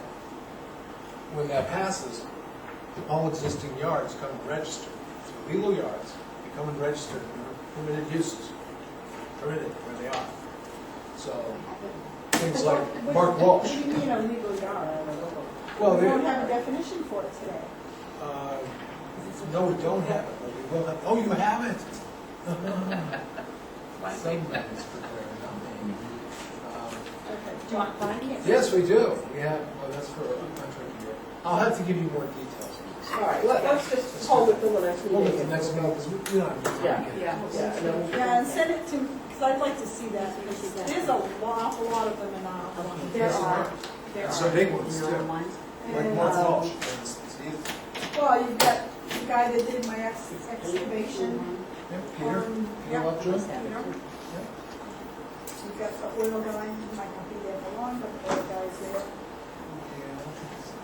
when that passes, all existing yards come and register. So legal yards, they come and register in their permitted uses, permitted where they are. So, things like Mark Walsh. What do you mean a legal yard? Well, We they, don't have a definition for it today. no, we don't have it, but we will have, oh, you have it? Somebody's prepared, not me. Okay. Do you want mine? Yes, we do. We have, well, that's for a contract year. I'll have to give you more details. All right, let's just hold it till the next meeting. Hold it the next meeting, because we don't have. Yeah. Yeah. Yeah, and then we- Yeah, and send it to, because I'd like to see that, because there's awful lot of them in R1. There are, there So are. big ones, too. One. Like And, Mark Walsh, for instance. Well, you've got the guy that did my excavation. Yeah, Peter, Yeah. Peter Lovejoy. Peter. You've got the oil guy, he might not be there for long, but the oil guy's there.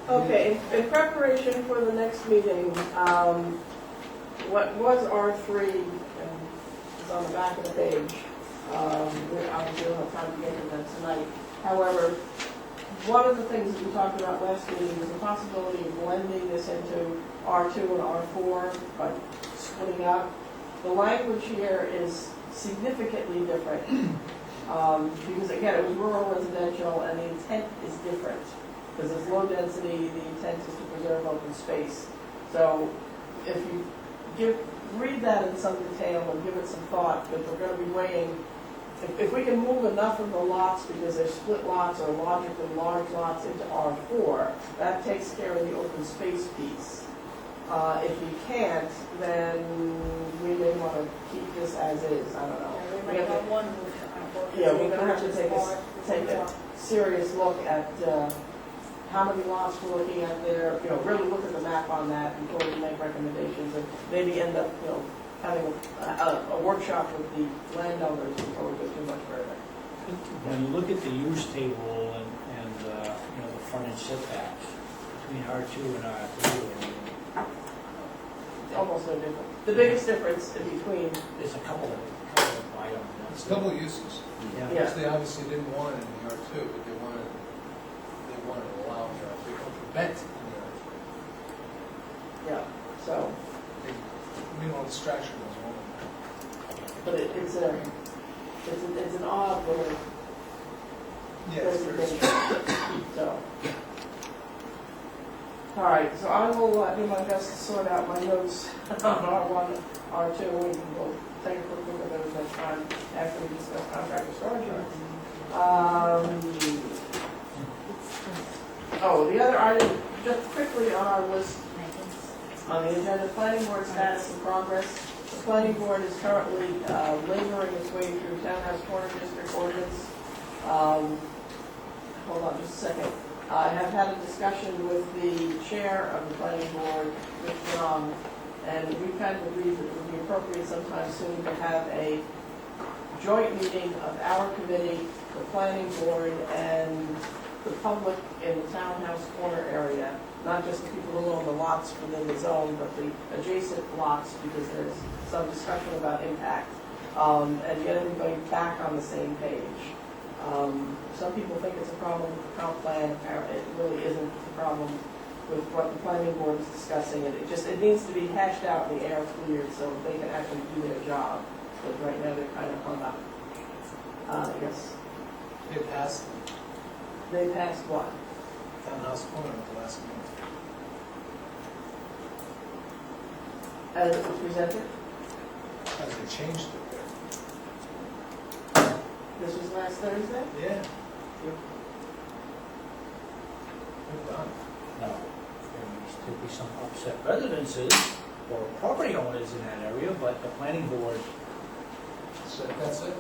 Okay, in preparation for the next meeting, what was R3, and it's on the back of the page, we obviously don't have time to get to that tonight. However, one of the things that we talked about last meeting was the possibility of blending this into R2 and R4 by splitting up. The language here is significantly different, because again, it was rural residential and the intent is different. Because it's low density, the intent is to preserve open space. So if you read that in some detail and give it some thought, because we're going to be weighing if we can move enough of the lots, because they're split lots or logically large lots into R4, that takes care of the open space piece. If you can't, then we may want to keep this as is, I don't know. Yeah, We we have might to- not want to move to I-4. Yeah, we're gonna have to take a serious look at how many lots we're looking at there, really look at the map on that before we make recommendations, and maybe end up, having a workshop with the landowners before we go too much further. When you look at the use table and the frontage setbacks between R2 and R3, I mean, It's almost no different. The biggest difference in between, there's a couple of items. It's double uses. Yeah. Yeah. Which they obviously didn't want it in the R2, but they wanted to allow it in the R3, or prevent in the R3. yeah, so, Minimal distraction was one of but it's an odd little them. Yes, there is. designation, so. All right, so I will do my best to sort out my notes on R1, R2, and we can go take a quick look at those next time after we discuss contractor storage units. Oh, the other item, just quickly on our list, on the agenda, planning board status and progress. The planning board is currently laboring its way through Townhouse Corner District ordinance. Hold on just a second. I have had a discussion with the chair of the planning board, Rich Young, and we kind of agreed that it would be appropriate sometime soon to have a joint meeting of our committee, the planning board, and the public in the Townhouse Corner area, not just the people who own the lots within the zone, but the adjacent lots, because there's some discussion about impact, and get everybody back on the same page. Some people think it's a problem with the comp plan. Apparently it really isn't a problem with what the planning board is discussing, and it needs to be hashed out and the air cleared so they can actually do their job, but right now they're kind of hung up. Yes, They passed they passed what? Townhouse Corner at the last meeting. As it was presented, As they changed it there. this was last Thursday? Yeah. Good done. Now, there needs to be some upset residences or property owners in that area, but the planning board, So that's it?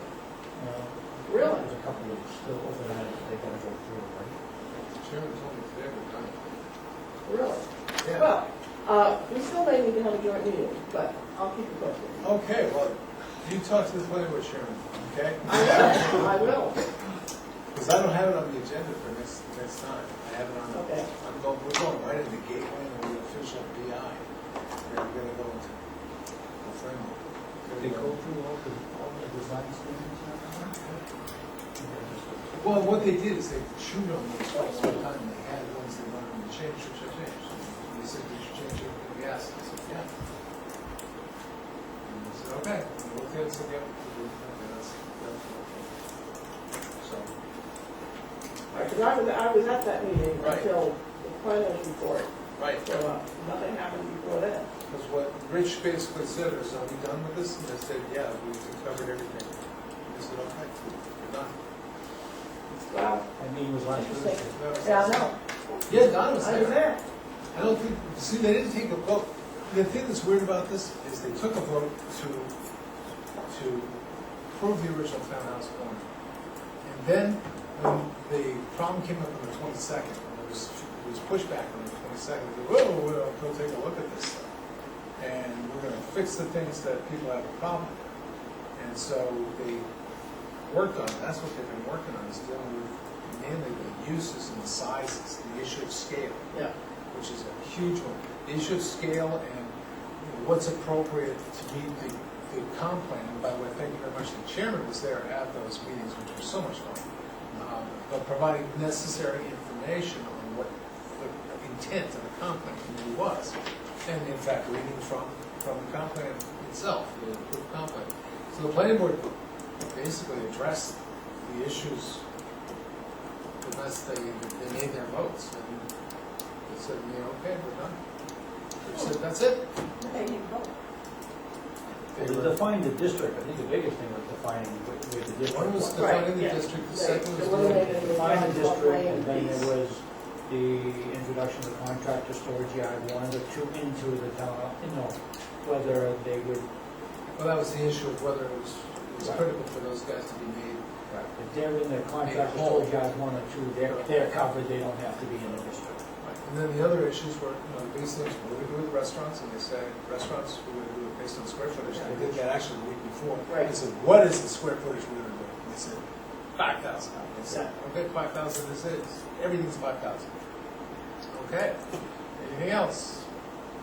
Really? there's a couple of still open items they gotta go through, right? The chairman told me today we're done. Really? Yeah. Well, we still may need to have a joint meeting, but I'll keep you posted. Okay, well, you talk to the planning board chairman, okay? I will. Because I don't have it on the agenda for next time. I have it on, Okay. we're going right into the gateway and the official BI. We're gonna go into the framework. They go through all the design standards now? Well, what they did is they chewed on them twice one time, they had ones they wanted them to change, which I changed. And they said, you should change it, and we asked, I said, yeah. And they said, okay, and we looked at it and said, yep, okay, that's okay. So, Because I was at that meeting Right. until the planners report, right, so nothing happened before that. because what Rich basically said is, are we done with this? And they said, yeah, we've covered everything. They said, okay, we're done. Wow, That meeting was last Interesting. Thursday. yeah, I know, Yeah, Don was I was there. there. I don't think, see, they didn't take a vote. The thing that's weird about this is they took a vote to approve the original townhouse plan. And then, when the problem came up on the 22nd, and there was pushback on the 22nd, they said, whoa, go take a look at this stuff. And we're gonna fix the things that people have a problem with. And so they worked on it, that's what they've been working on, is dealing with mainly the uses and the sizes, the issue of scale, Yeah, which is a huge one. The issue of scale and what's appropriate to meet the comp plan. And by the way, thank you very much, the chairman was there at those meetings, which were so much fun. But providing necessary information on what the intent of the comp plan really was. And in fact, reading from the comp plan itself, the approved comp plan. So the planning board basically addressed the issues the best they made their votes. And they said, yeah, okay, we're done. They said, that's it. They didn't vote. favor. To define the district, I think the biggest thing was defining where the district One was was. defining the yeah. district, the Right. second was Eliminating doing. the Define the John district, Lane and then piece. there was the introduction of contractor storage yard, one of the two into the town, whether they would, Well, that was the issue of whether it was Right. critical for those guys to be made. if they're in the contractor storage yard, one or two, they're covered, they don't have to be in the district. And then the other issues were, the biggest things, what do we do with restaurants? And they said, restaurants, we're gonna do it based on square footage. They did that actually the week before. Right. They said, what is the square footage we're gonna do? And they said, 5,000. They said, okay, 5,000 this is, everything's 5,000. Okay, anything else?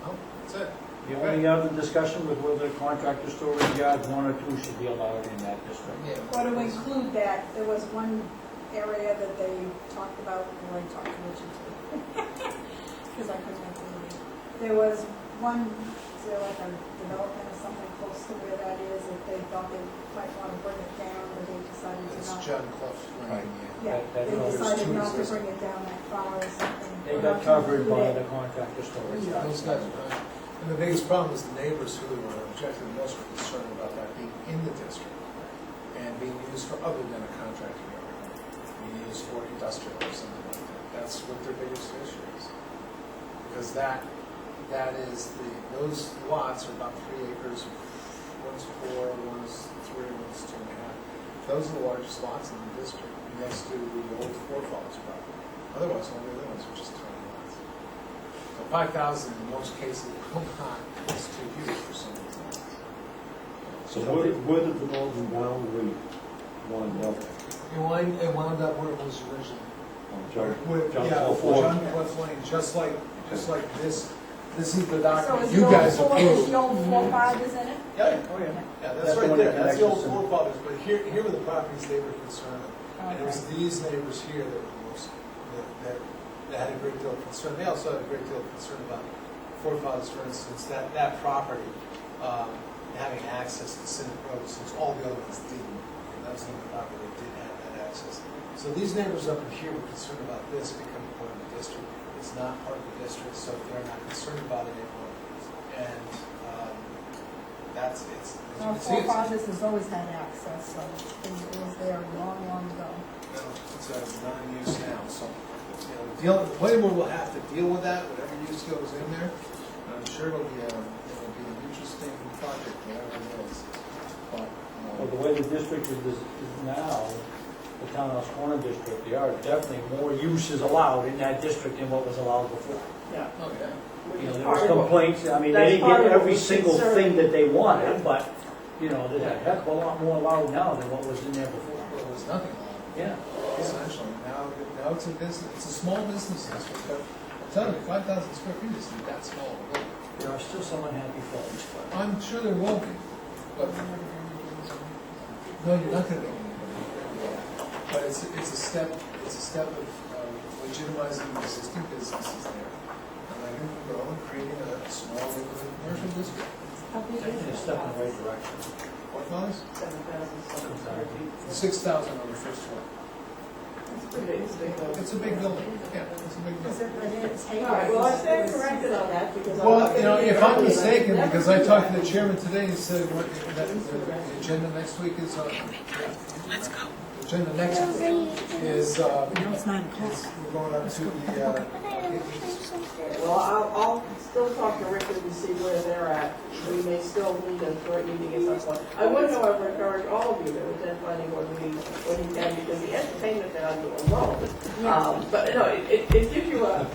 No, that's it. The only other discussion was whether contractor storage yard, one or two should be allowed in that district. Yeah. Or to include that, there was one area that they talked about, and I talked to Richard too. Because I couldn't make the meeting. There was one, is there like a development or something close to where that is, if they thought they might want to bring it down, but they decided to It's not. John Clough Lane, yeah. Yeah, That- they that- decided there's not to two bring it down that far or something. They Or got not to covered include by it. the contractor storage yard. Those guys are right. And the biggest problem is the neighbors who were objecting the most were concerned about that being in the district and being used for other than a contracting area, being used for industrial or something like that. That's what their biggest issue is. Because that is those lots are about 3 acres, one's 4, one's 3, one's 2.5. Those are the largest lots in the district, next to the old forefathers property. Otherwise, all the other ones are just tiny lots. So 5,000 in most cases will not, is too huge for some of these lots. So where did the northern boundary wind up? It wound up where it was originally. On John Yeah, Clough Ford? John Clough Lane, just like this. This is the So document is you the guys old four, is approved. the old forefathers in it? Yeah, Oh, yeah. yeah, That's that's the right one there, that that's the old connects us to- forefathers, but here were the properties they were concerned with. And it was Okay. these neighbors here that were most, that had a great deal of concern. They also had a great deal of concern about forefathers, for instance, that property, having access to Senate Road, since all the other ones didn't. And that was the only property that did have that access. So these neighbors up in here were concerned about this becoming part of the district. It's not part of the district, so they're not concerned about it anymore. And that's, as you Well, can see, it's, forefathers has always had access, so it was there long, long ago. it's a non-use now, so, the planning board will have to deal with that, whatever use goes in there. And I'm sure it'll be an interesting project, whatever it is. But, Well, the way the district is now, the townhouse corner district, there are definitely more uses allowed in that district than what was allowed before. Yeah. oh, yeah. Which You know, is there was part of what- complaints, I mean, that's they didn't part get of what every was single concerning. thing that they wanted, but, there's a heck of a lot more allowed now than what was in there before. Well, there was nothing allowed. Yeah. Essentially, now it's a business, it's a small business district, but I'm telling you, 5,000 square feet isn't that small. There are still some unhappy folks, but. I'm sure there will be, but, no, you're not gonna make any. But it's a step of legitimizing existing businesses there, and letting them grow and creating a small neighborhood commercial district. How big is Definitely a it? step in the right direction. What values? 7,000. 6,000 on the first floor. It's pretty big, it's a big building. It's a big building, yeah, it's a big Is building. it, it's All right, well, I stand corrected on that because. Well, if I'm mistaken, because I talked to the chairman today, he said that the agenda next week is, let's go. The agenda next week is, No, it's 9 o'clock. we're going up to the, Well, I'll still talk to Richard and see where they're at. We may still need a joint meeting at some point. I would, however, encourage all of you to attend planning board meetings when you can, because the entertainment that I do alone. But no, it gives you a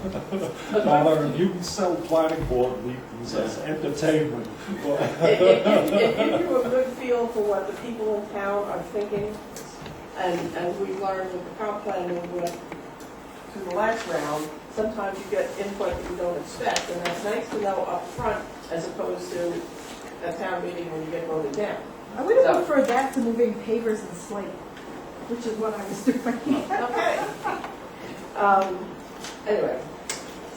Donna, you can sell planning board meetings as entertainment. it gives you a good feel for what the people in town are thinking. And as we've learned with the comp plan we went through the last round, sometimes you get input that you don't expect, and that's nice to know up front as opposed to a town meeting when you get voted down. I would have preferred that to moving pavers and slate, which is what I was doing. Okay. Anyway,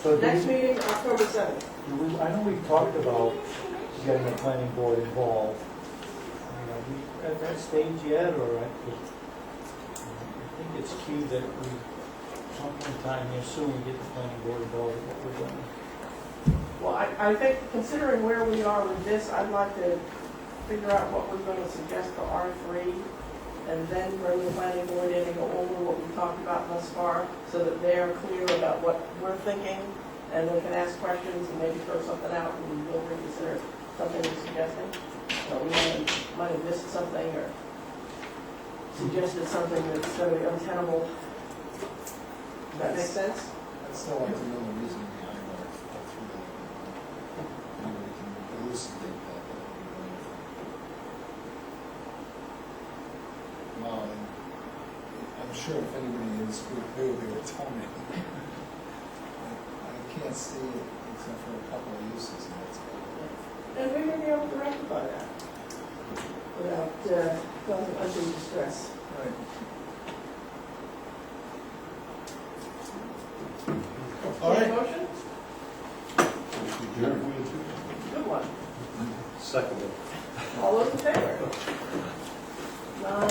So next meeting, October 7th. I know we've talked about getting the planning board involved. I mean, are we at that stage yet, or I think it's key that we, sometime here soon, we get the planning board involved in what we're doing. Well, I think considering where we are with this, I'd like to figure out what we're gonna suggest for R3, and then bring the planning board in and go over what we talked about thus far, so that they're clear about what we're thinking, and they can ask questions and maybe throw something out, and we'll reconsider something we're suggesting. So we might have missed something, or suggested something that's gonna be untenable. Does that make sense? I'd still like to know the reasoning behind our through that. Maybe we can elucidate that. Well, and I'm sure if anybody in this group knew, they would tell me. I can't see it except for a couple of uses, and that's about it. And we may be able to rectify that without causing undue distress. Right. All Any right. motion? Jeremy? Good one. Second. All those in favor? None,